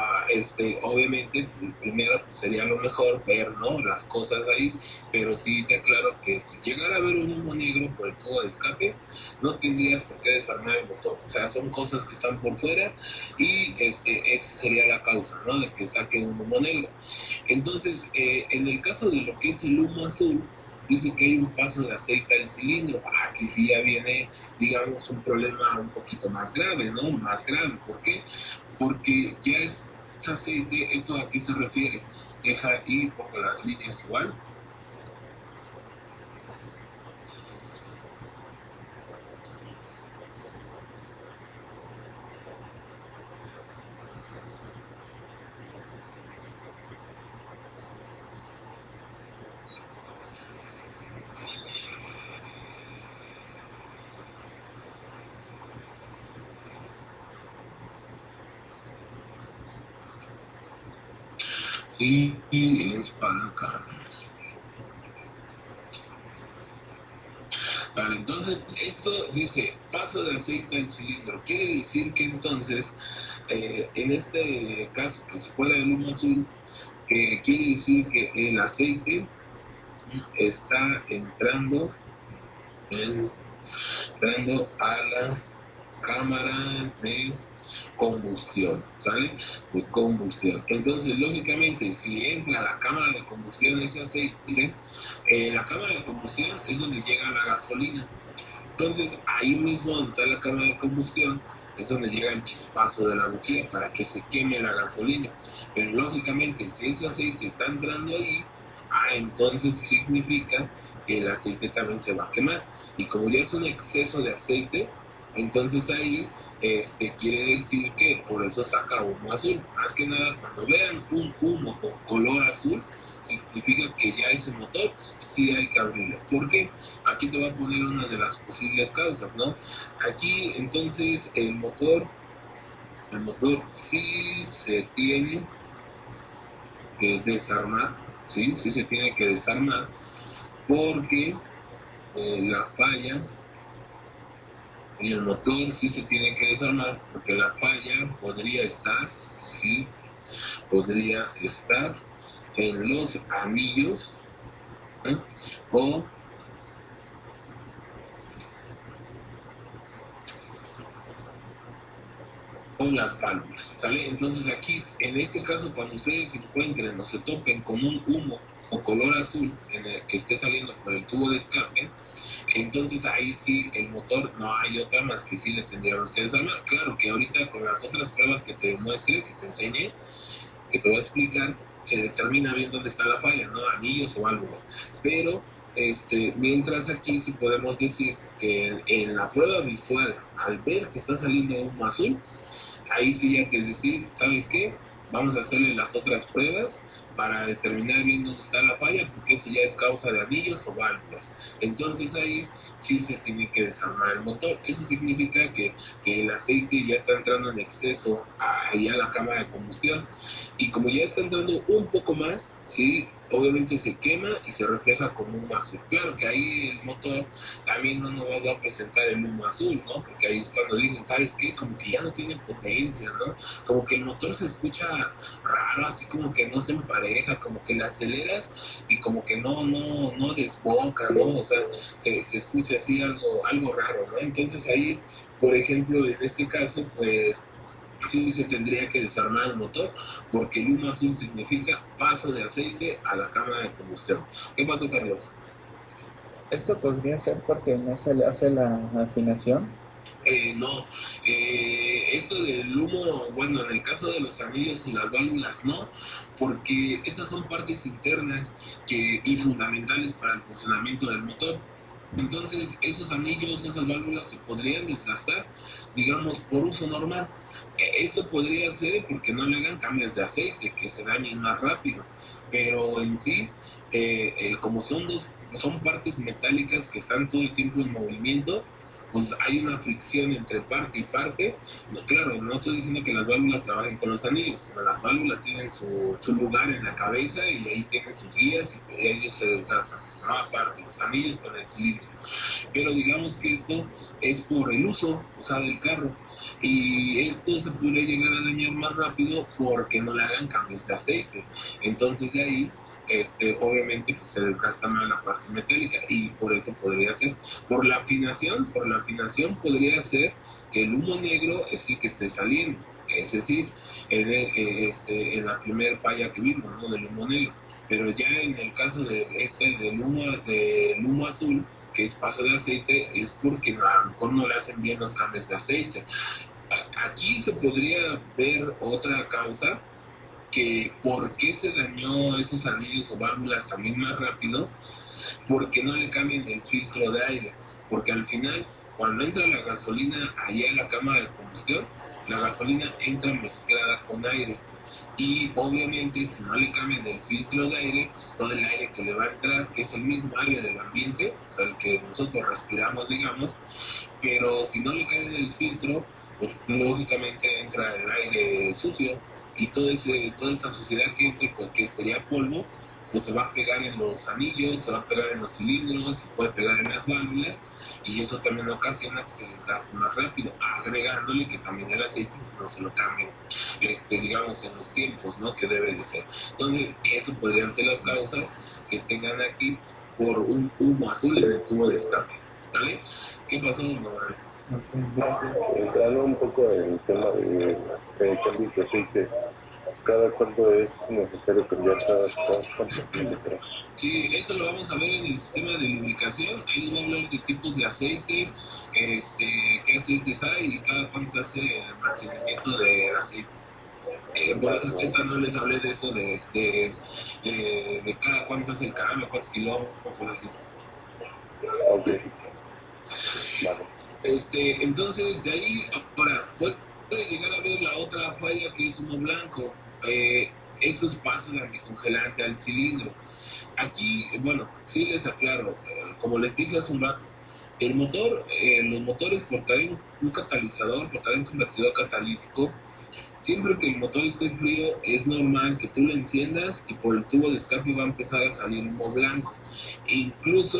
obviamente primero pues, sería lo mejor ver, ¿no?, las cosas ahí, pero sí te aclaro que si llegara a haber un humo negro por el tubo de escape, no tendrías por qué desarmar el motor. O sea, son cosas que están por fuera y esa sería la causa, ¿no?, de que saque un humo negro. Entonces, en el caso de lo que es el humo azul, dice que hay un paso de aceite al cilindro. Aquí sí ya viene, digamos, un problema un poquito más grave, ¿no? Más grave. ¿Por qué? Porque ya es aceite. ¿Esto a qué se refiere? Deja ir por las líneas igual. Y es para acá. Vale, entonces esto dice paso de aceite al cilindro. Quiere decir que entonces, en este caso, que si fuera el humo azul, quiere decir que el aceite está entrando a la cámara de combustión, ¿sale? De combustión. Entonces, lógicamente, si entra a la cámara de combustión ese aceite, la cámara de combustión es donde llega la gasolina. Entonces, ahí mismo donde está la cámara de combustión es donde llega el chispazo de la bujía para que se queme la gasolina. Pero lógicamente, si ese aceite está entrando ahí, entonces significa que el aceite también se va a quemar. Y como ya es un exceso de aceite, entonces ahí quiere decir que por eso saca humo azul. Más que nada, cuando vean un humo con color azul, significa que ya ese motor sí hay que abrirlo. ¿Por qué? Aquí te voy a poner una de las posibles causas, ¿no? Aquí entonces el motor sí se tiene que desarmar, sí se tiene que desarmar porque la falla y el motor sí se tiene que desarmar porque la falla podría estar, sí, podría estar en los anillos, ¿eh? o las válvulas, ¿sale? Entonces aquí, en este caso, cuando ustedes se encuentren o se topen con un humo o color azul en el que esté saliendo por el tubo de escape, entonces ahí sí el motor no hay otra más que sí le tendríamos que desarmar. Claro que ahorita con las otras pruebas que te muestre, que te enseñe, que te voy a explicar, se determina bien dónde está la falla, ¿no? Anillos o válvulas. Pero mientras aquí sí podemos decir que en la prueba visual, al ver que está saliendo humo azul, ahí sí hay que decir, ¿sabes qué? Vamos a hacerle las otras pruebas para determinar bien dónde está la falla, porque eso ya es causa de anillos o válvulas. Entonces ahí sí se tiene que desarmar el motor. Eso significa que el aceite ya está entrando en exceso ahí a la cámara de combustión. Y como ya está entrando un poco más, sí, obviamente se quema y se refleja como humo azul. Claro que ahí el motor también no nos va a presentar el humo azul, ¿no? Porque ahí es cuando dicen, ¿sabes qué? Como que ya no tiene potencia, ¿no? Como que el motor se escucha raro, así como que no se empareja, como que le aceleras y como que no desboca, ¿no? O sea, se escucha así algo raro, ¿no? Entonces ahí, por ejemplo, en este caso, pues sí se tendría que desarmar el motor porque el humo azul significa paso de aceite a la cámara de combustión. ¿Qué pasó, Carlos? Esto podría ser porque no se le hace la afinación. No, esto del humo, bueno, en el caso de los anillos y las válvulas no, porque estas son partes internas y fundamentales para el funcionamiento del motor. Entonces, esos anillos, esas válvulas se podrían desgastar, digamos, por uso normal. Esto podría ser porque no le hagan cambios de aceite, que se dañen más rápido, pero en sí, como son partes metálicas que están todo el tiempo en movimiento, pues hay una fricción entre parte y parte. No, claro, no estoy diciendo que las válvulas trabajen con los anillos, sino las válvulas tienen su lugar en la cabeza y ahí tienen sus guías y ellos se desgastan, ¿no? Aparte, los anillos con el cilindro. Pero digamos que esto es por el uso, o sea, del carro. Y esto se podría llegar a dañar más rápido porque no le hagan cambios de aceite. Entonces de ahí obviamente pues se desgasta más la parte metálica y por eso podría ser. Por la afinación podría ser que el humo negro es el que esté saliendo. Es decir, en la primera falla que vimos, ¿no? Del humo negro. Pero ya en el caso del humo azul, que es paso de aceite, es porque a lo mejor no le hacen bien los cambios de aceite. Aquí se podría ver otra causa, que por qué se dañó esos anillos o válvulas también más rápido, porque no le cambian el filtro de aire, porque al final cuando entra la gasolina allá a la cámara de combustión, la gasolina entra mezclada con aire y obviamente si no le cambian el filtro de aire, pues todo el aire que le va a entrar, que es el mismo aire del ambiente, o sea, el que nosotros respiramos, digamos, pero si no le cambian el filtro, pues lógicamente entra el aire sucio y toda esa suciedad que entre, porque sería polvo, pues se va a pegar en los anillos, se va a pegar en los cilindros, se puede pegar en las válvulas y eso también ocasiona que se desgaste más rápido, agregándole que también el aceite pues, no se lo cambien, digamos, en los tiempos, ¿no? Que debe de ser. Entonces, eso podrían ser las causas que tengan aquí por un humo azul en el tubo de escape, ¿vale? ¿Qué pasó, Nora? Entrando un poco en el tema de cambios de aceite, ¿cada cuánto es necesario cambiar cuántos kilómetros? Sí, eso lo vamos a ver en el sistema de lubricación. Ahí les voy a hablar de tipos de aceite, qué aceites hay y cada cuánto se hace el mantenimiento del aceite. Por eso ahorita no les hablé de eso, de cada cuánto se hace el cambio, cuántos kilómetros, así. Ok, vale. Entonces, de ahí, ahora, puede llegar a ver la otra falla que es humo blanco. Esos pasos de anticongelante al cilindro. Aquí, bueno, sí les aclaro, como les dije hace un rato, el motor, los motores portarán un catalizador, portarán un convertidor catalítico. Siempre que el motor esté frío, es normal que tú lo enciendas y por el tubo de escape va a empezar a salir humo blanco. Incluso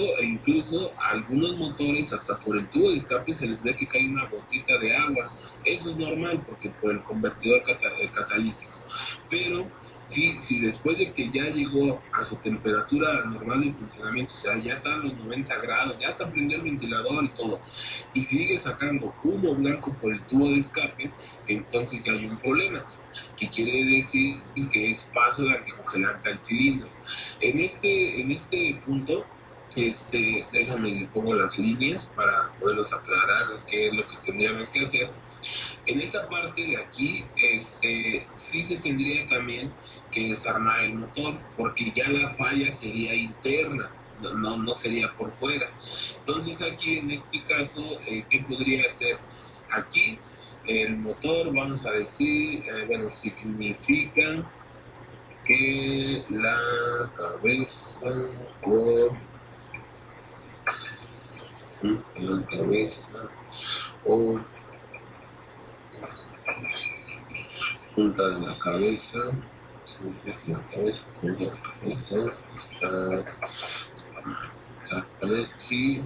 a algunos motores, hasta por el tubo de escape, se les ve que cae una gotita de agua. Eso es normal porque por el convertidor catalítico. Pero si después de que ya llegó a su temperatura normal de funcionamiento, o sea, ya está a los 90 grados, ya está prendiendo el ventilador y todo, y sigue sacando humo blanco por el tubo de escape, entonces ya hay un problema, que quiere decir que es paso de anticongelante al cilindro. En este punto, déjame le pongo las líneas para poderlos aclarar qué es lo que tendríamos que hacer. En esta parte de aquí, sí se tendría también que desarmar el motor, porque ya la falla sería interna, no sería por fuera. Entonces aquí, en este caso, ¿qué podría hacer? Aquí, el motor, vamos a decir, bueno, significa que la cabeza o punta de la cabeza, punta de la cabeza, y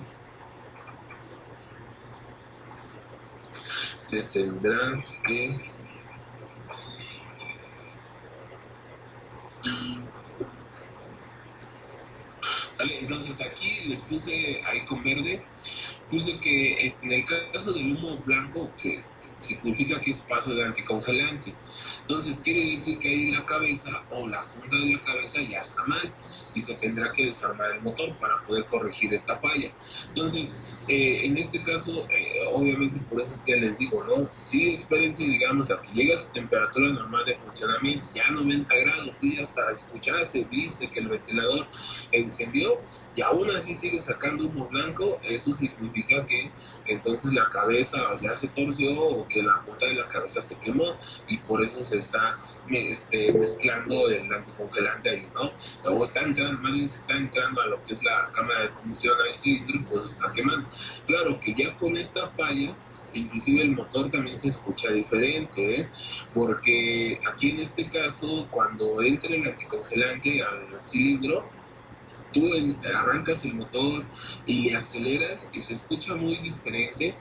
se tendrá que vale, entonces aquí les puse ahí con verde, puse que en el caso del humo blanco significa que es paso de anticongelante. Entonces quiere decir que ahí la cabeza o la punta de la cabeza ya está mal y se tendrá que desarmar el motor para poder corregir esta falla. Entonces, en este caso, obviamente por eso es que les digo, ¿no? Sí, espérense, digamos, a que llegue a su temperatura normal de funcionamiento, ya 90 grados, tú ya hasta escuchaste, viste que el ventilador encendió, y aún así sigue sacando humo blanco, eso significa que entonces la cabeza ya se torció o que la punta de la cabeza se quemó y por eso se está mezclando el anticongelante ahí, ¿no? O está entrando, más bien se está entrando a lo que es la cámara de combustión al cilindro y pues se está quemando. Claro que ya con esta falla, inclusive el motor también se escucha diferente, ¿eh? Porque aquí en este caso, cuando entra el anticongelante al cilindro, tú arrancas el motor y le aceleras y se escucha muy diferente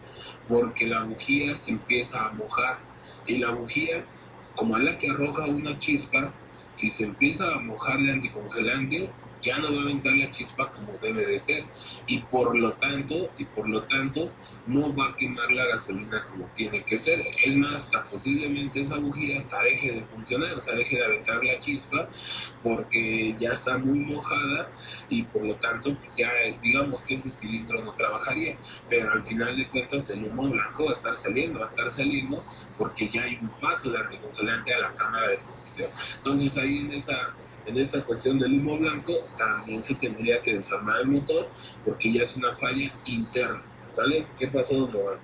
porque la bujía se empieza a mojar y la bujía, como es la que arroja una chispa, si se empieza a mojar el anticongelante, ya no va a aventar la chispa como debe de ser y por lo tanto no va a quemar la gasolina como tiene que ser. Es más, hasta posiblemente esa bujía hasta deje de funcionar, o sea, deje de aventar la chispa porque ya está muy mojada y por lo tanto pues ya digamos que ese cilindro no trabajaría, pero al final de cuentas el humo blanco va a estar saliendo porque ya hay un paso de anticongelante a la cámara de combustión. Entonces ahí en esa cuestión del humo blanco también se tendría que desarmar el motor porque ya es una falla interna. ¿Sale? ¿Qué pasó, don Román?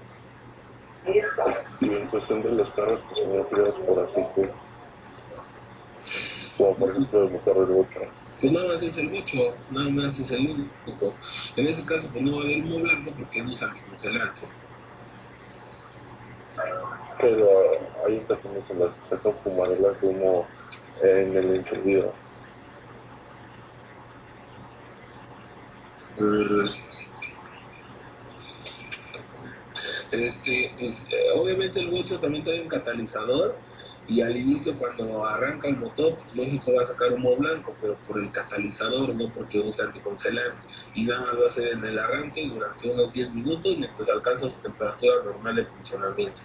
Y en cuestión de los carros que son enfriados por aceite, como por ejemplo el motor del bocho. Pues nada más es el bocho, nada más es el único. En ese caso pues no va a haber humo blanco porque no es anticongelante. Pero hay ocasiones en las que sacan fumarolas de humo en el encendido. Pues obviamente el bocho también trae un catalizador y al inicio cuando arranca el motor, pues lógico va a sacar humo blanco, pero por el catalizador, no porque usa anticongelante. Y nada más va a ser en el arranque durante unos 10 minutos mientras alcanza su temperatura normal de funcionamiento.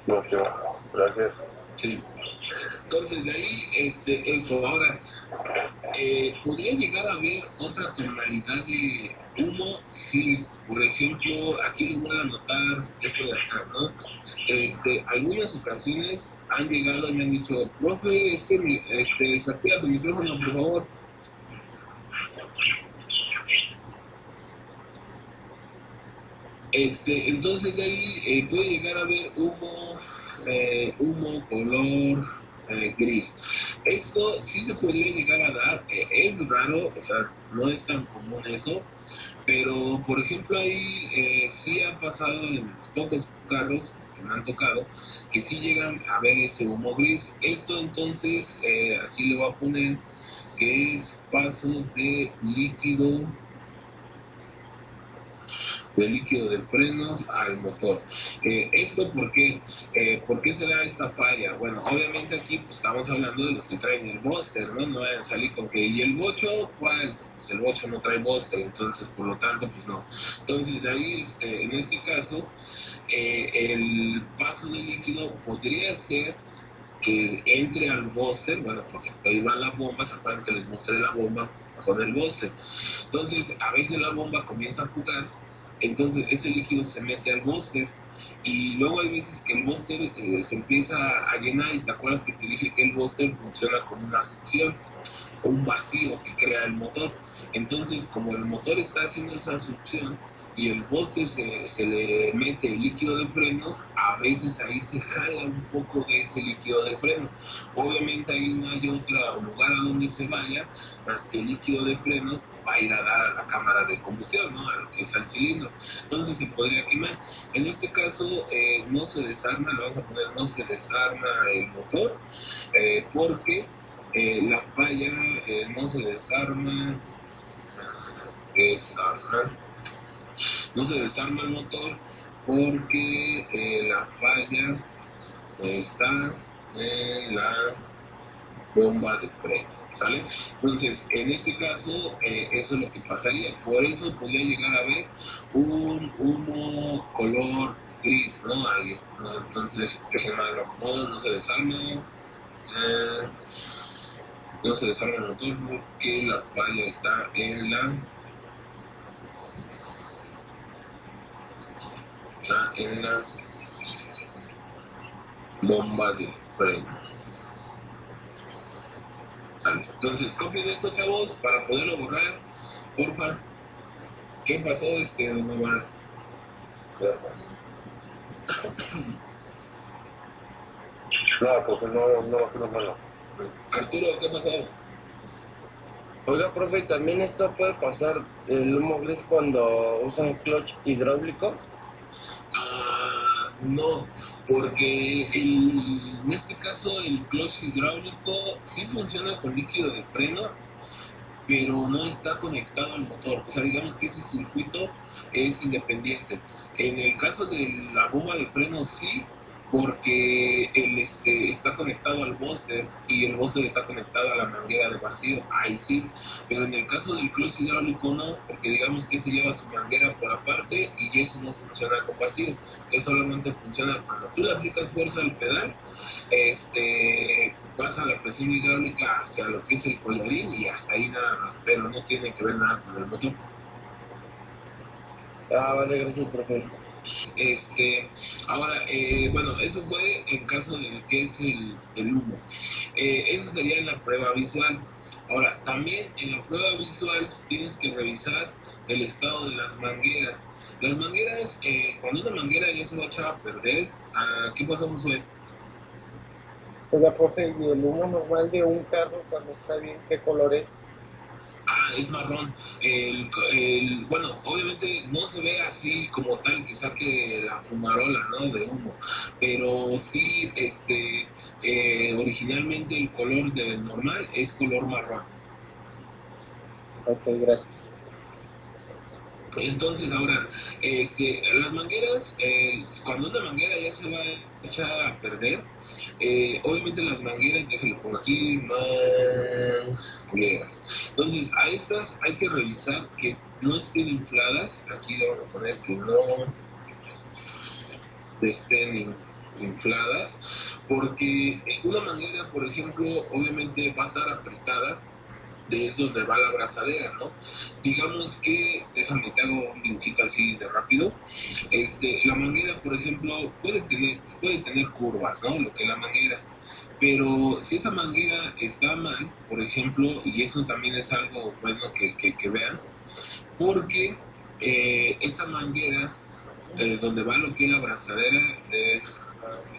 No, gracias. Sí. Entonces de ahí, eso. Ahora, ¿podría llegar a haber otra tonalidad de humo? Sí. Por ejemplo, aquí les voy a anotar esto de acá, ¿no? Algunas ocasiones han llegado y me han dicho, profe, es que desactiva tu micrófono, por favor. Entonces de ahí puede llegar a haber humo color gris. Esto sí se podría llegar a dar, es raro, o sea, no es tan común eso, pero por ejemplo ahí sí ha pasado en pocos carros que me han tocado, que sí llegan a ver ese humo gris. Esto entonces, aquí le voy a poner que es paso de líquido de frenos al motor. ¿Esto por qué se da esta falla? Bueno, obviamente aquí pues, estamos hablando de los que traen el Buster, ¿no? No vayan a salir con que, ¿y el bocho? ¿Cuál? Pues el bocho no trae Buster, entonces por lo tanto, pues no. Entonces de ahí, en este caso, el paso de líquido podría ser que entre al Buster, bueno, porque ahí va la bomba, se acuerdan que les mostré la bomba con el Buster. Entonces, a veces la bomba comienza a jugar, entonces ese líquido se mete al búster y luego hay veces que el búster se empieza a llenar y te acuerdas que te dije que el búster funciona como una succión, un vacío que crea el motor. Entonces, como el motor está haciendo esa succión y el búster se le mete el líquido de frenos, a veces ahí se jala un poco de ese líquido de frenos. Obviamente ahí no hay otro lugar a donde se vaya más que el líquido de frenos va a ir a dar a la cámara de combustión, ¿no? A lo que es al cilindro. Entonces se podría quemar. En este caso no se desarma, le vamos a poner no se desarma el motor porque la falla no se desarma, no se desarma el motor porque la falla está en la bomba de freno, ¿sale? Entonces, en este caso, eso es lo que pasaría. Por eso podría llegar a haber un humo color gris, ¿no? Ahí, ¿no? Entonces, lo acomodo, no se desarma, no se desarma el motor porque la falla está en la bomba de freno. Vale. Entonces, copien esto, chavos, para poderlo borrar, porfa. ¿Qué pasó, don Omar? No, pues no malo. Arturo, ¿qué pasó? Oiga, profe, ¿también esto puede pasar el humo gris cuando usan clutch hidráulico? No, porque en este caso el clutch hidráulico sí funciona con líquido de freno, pero no está conectado al motor. O sea, digamos que ese circuito es independiente. En el caso de la bomba de freno sí, porque está conectado al booster y el booster está conectado a la manguera de vacío, ahí sí. Pero en el caso del clutch hidráulico no, porque digamos que se lleva su manguera por aparte y eso no funciona con vacío. Eso solamente funciona cuando tú le aplicas fuerza al pedal, pasa la presión hidráulica hacia lo que es el collarín y hasta ahí nada más, pero no tiene que ver nada con el motor. Vale, gracias, profe. Ahora, bueno, eso fue en caso de que es el humo. Eso sería en la prueba visual. Ahora, también en la prueba visual tienes que revisar el estado de las mangueras. Las mangueras, cuando una manguera ya se va a echar a perder, ¿qué pasa, Josué? Oiga, profe, ¿y el humo normal de un carro cuando está bien, qué color es? Es marrón. Bueno, obviamente no se ve así como tal que saque la fumarola, ¿no? De humo, pero sí, originalmente el color del normal es color marrón. Ok, gracias. Entonces, ahora, las mangueras, cuando una manguera ya se va a echar a perder, obviamente las mangueras, déjenlo por aquí, mangueras. Entonces, a estas hay que revisar que no estén infladas. Aquí le vamos a poner que no estén infladas, porque una manguera, por ejemplo, obviamente va a estar apretada es donde va la abrazadera, ¿no? Digamos que, déjame te hago un dibujito así de rápido. La manguera, por ejemplo, puede tener curvas, ¿no? Lo que es la manguera. Pero si esa manguera está mal, por ejemplo, y eso también es algo bueno que vean, porque esta manguera, donde va lo que es la abrazadera,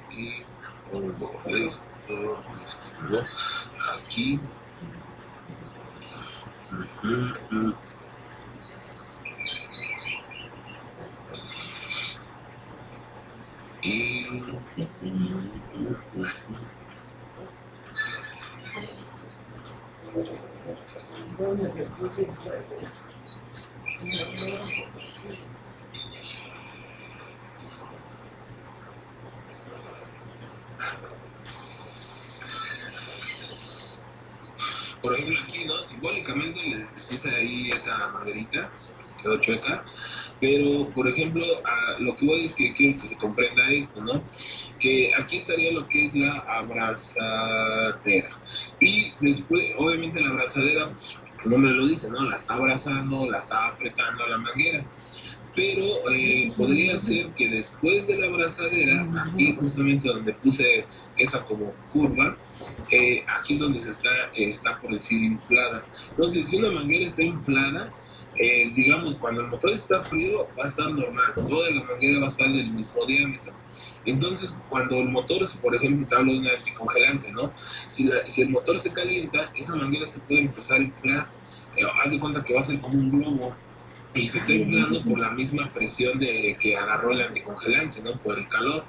aquí, esto, aquí. Y por ejemplo aquí, ¿no? Simbólicamente les puse ahí esa manguerita, quedó chueca, pero por ejemplo, lo que voy es que quiero que se comprenda esto, ¿no? Que aquí estaría lo que es la abrazadera. Y después, obviamente la abrazadera, pues, el nombre lo dice, ¿no? La está abrazando, la está apretando a la manguera. Pero podría ser que después de la abrazadera, aquí justamente donde puse esa como curva, aquí es donde está por decir inflada. Entonces, si una manguera está inflada, digamos, cuando el motor está frío, va a estar normal, toda la manguera va a estar del mismo diámetro. Entonces, cuando el motor, por ejemplo, te hablo de un anticongelante, ¿no? Si el motor se calienta, esa manguera se puede empezar a inflar. Haz de cuenta que va a ser como un globo y se está inflando por la misma presión de que agarró el anticongelante, ¿no? Por el calor.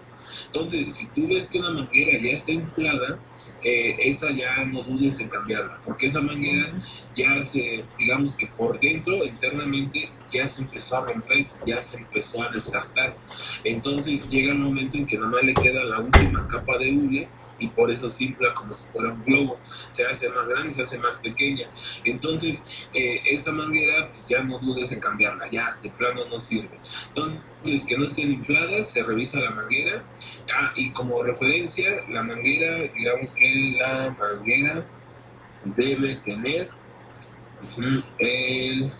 Entonces, si tú ves que una manguera ya está inflada, esa ya no dudes en cambiarla, porque esa manguera ya digamos que por dentro, internamente, ya se empezó a romper, ya se empezó a desgastar. Entonces llega el momento en que nomás le queda la última capa de hule y por eso se infla como si fuera un globo. Se hace más grande, se hace más pequeña. Entonces, esa manguera, pues ya no dudes en cambiarla, ya de plano no sirve. Entonces, que no estén infladas, se revisa la manguera. Y como referencia, la manguera, digamos que la manguera debe tener el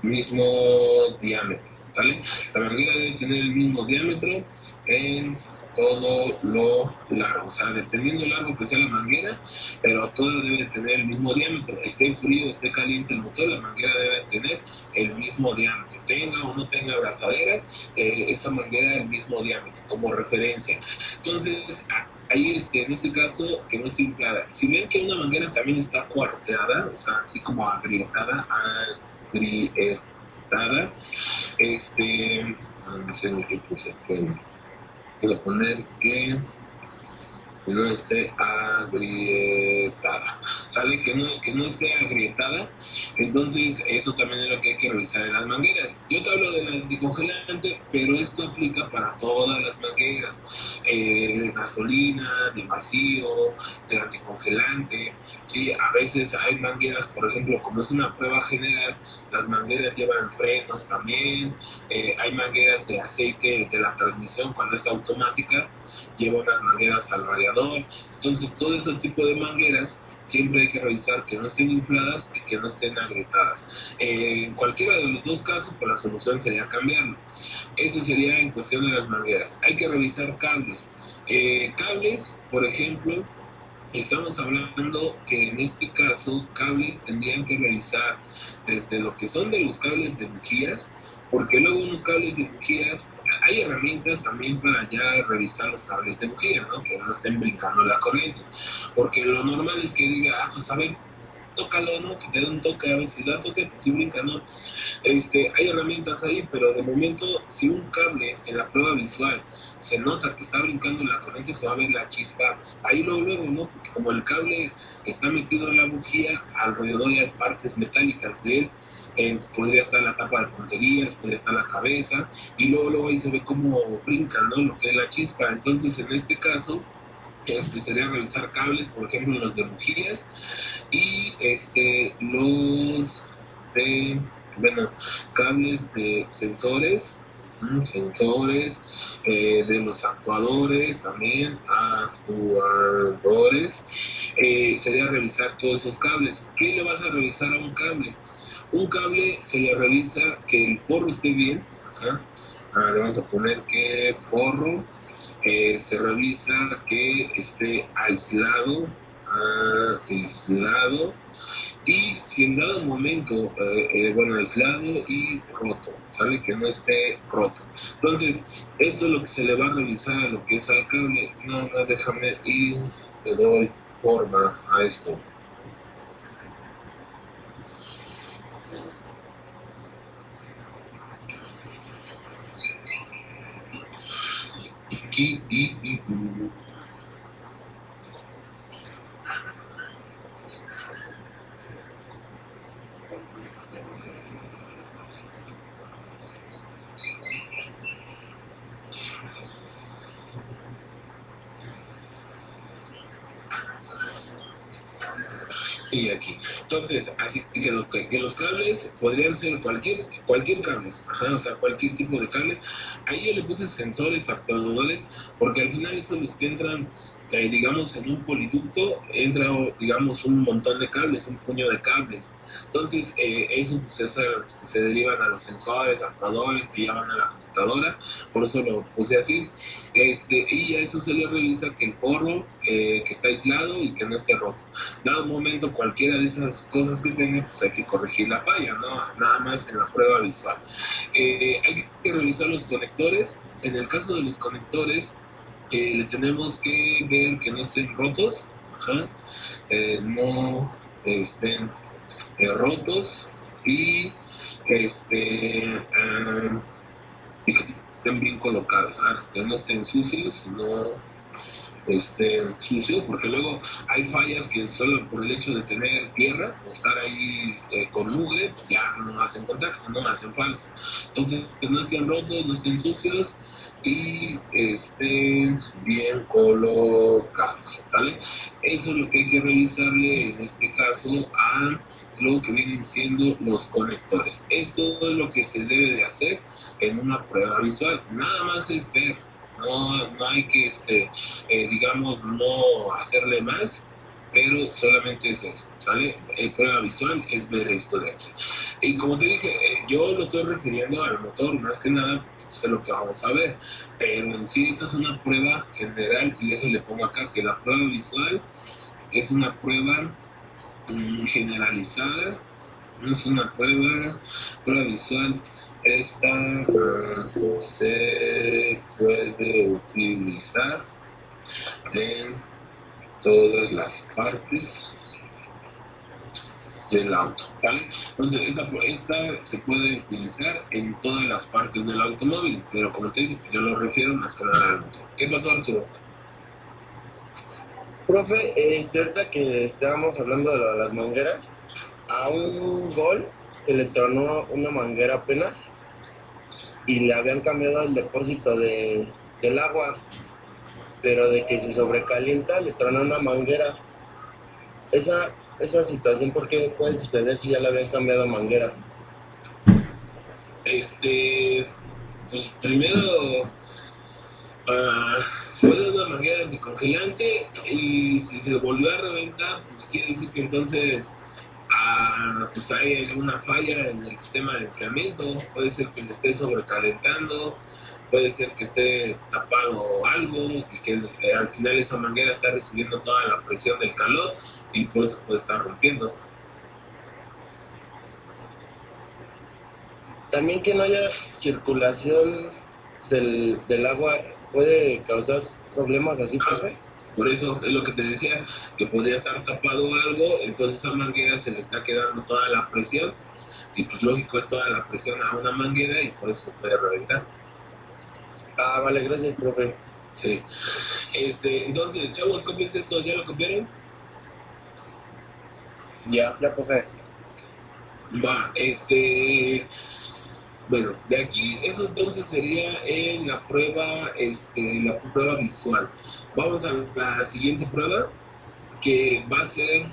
mismo diámetro, ¿sale? La manguera debe tener el mismo diámetro en todo lo largo, o sea, dependiendo del largo que sea la manguera, pero todo debe tener el mismo diámetro, esté frío, esté caliente el motor, la manguera debe tener el mismo diámetro, tenga o no tenga abrazadera, esta manguera el mismo diámetro, como referencia. Entonces, ahí en este caso, que no esté inflada. Si ven que una manguera también está cuarteada, o sea, así como agrietada, no sé ni qué puse, vamos a poner que no esté agrietada, ¿sale? Que no esté agrietada, entonces eso también es lo que hay que revisar en las mangueras. Yo te hablo del anticongelante, pero esto aplica para todas las mangueras, de gasolina, de vacío, de anticongelante, ¿sí? A veces hay mangueras, por ejemplo, como es una prueba general, las mangueras llevan frenos también, hay mangueras de aceite de la transmisión cuando es automática, lleva unas mangueras al radiador. Entonces, todo ese tipo de mangueras siempre hay que revisar que no estén infladas y que no estén agrietadas. En cualquiera de los dos casos, pues la solución sería cambiarlo. Eso sería en cuestión de las mangueras. Hay que revisar cables. Cables, por ejemplo, estamos hablando que en este caso cables tendrían que revisar desde lo que son de los cables de bujías, porque luego unos cables de bujías, hay herramientas también para ya revisar los cables de bujía, ¿no? Que no estén brincando la corriente, porque lo normal es que diga, pues a ver, tócalo, ¿no? Que te dé un toque, a ver si da toque, pues si brinca, ¿no? Hay herramientas ahí, pero de momento, si un cable en la prueba visual se nota que está brincando la corriente, se va a ver la chispa. Ahí luego, ¿no? Porque como el cable está metido en la bujía, alrededor hay partes metálicas de él, podría estar la tapa de punterías, podría estar la cabeza, y luego ahí se ve cómo brinca, ¿no? Lo que es la chispa. Entonces, en este caso, sería revisar cables, por ejemplo, los de bujías y los de, bueno, cables de sensores, de los actuadores también, sería revisar todos esos cables. ¿Qué le vas a revisar a un cable? Un cable se le revisa que el forro esté bien, le vamos a poner que forro, se revisa que esté aislado, y si en dado momento, aislado y roto, ¿sale? Que no esté roto. Entonces, esto es lo que se le va a revisar a lo que es al cable. No, déjame y le doy forma a esto. Y aquí. Entonces, así que los cables podrían ser cualquier cable, o sea, cualquier tipo de cable. Ahí yo le puse sensores, actuadores, porque al final son los que entran, digamos, en un poliducto, entra, digamos, un montón de cables, un puño de cables. Entonces, eso pues, se derivan a los sensores, actuadores, que ya van a la computadora, por eso lo puse así. Y a eso se le revisa que el forro, que está aislado y que no esté roto. Dado un momento, cualquiera de esas cosas que tenga, pues hay que corregir la falla, ¿no? Nada más en la prueba visual. Hay que revisar los conectores. En el caso de los conectores, le tenemos que ver que no estén rotos, no estén rotos y que estén bien colocados, que no estén sucios, no sucio, porque luego hay fallas que solo por el hecho de tener tierra o estar ahí con mugre, pues ya no hacen contacto, no hacen falso. Entonces, que no estén rotos, no estén sucios y estén bien colocados, ¿sale? Eso es lo que hay que revisarle en este caso a lo que vienen siendo los conectores. Esto es lo que se debe de hacer en una prueba visual. Nada más es ver. No hay que, digamos, no hacerle más, pero solamente es eso, ¿sale? Prueba visual es ver esto de aquí. Y como te dije, yo lo estoy refiriendo al motor, más que nada, pues es lo que vamos a ver. Pero en sí, esta es una prueba general, y déjenle pongo acá que la prueba visual es una prueba generalizada, no es una prueba visual. Esta se puede utilizar en todas las partes del auto, ¿vale? Entonces, esta se puede utilizar en todas las partes del automóvil, pero como te dije, yo lo refiero más que nada al motor. ¿Qué pasó, Arturo? Profe, ahorita que estábamos hablando de lo de las mangueras, a un Gol se le tronó una manguera apenas y le habían cambiado el depósito del agua, pero de que se sobrecalienta le tronó una manguera. Esa situación, ¿por qué puede suceder si ya le habían cambiado mangueras? Pues primero fue de una manguera anticongelante, y si se volvió a reventar, pues quiere decir que entonces pues hay alguna falla en el sistema de enfriamiento. Puede ser que se esté sobrecalentando, puede ser que esté tapado algo y que al final esa manguera está recibiendo toda la presión del calor y por eso puede estar rompiendo. También que no haya circulación del agua puede causar problemas así, profe. Por eso es lo que te decía, que podría estar tapado algo, entonces a esa manguera se le está quedando toda la presión, y pues lógico es toda la presión a una manguera y por eso se puede reventar. Vale, gracias, profe. Sí. Entonces, chavos, cópiense esto, ¿ya lo copiaron? Ya, profe. Va, bueno, de aquí, eso entonces sería en la prueba visual. Vamos a la siguiente prueba, que va a ser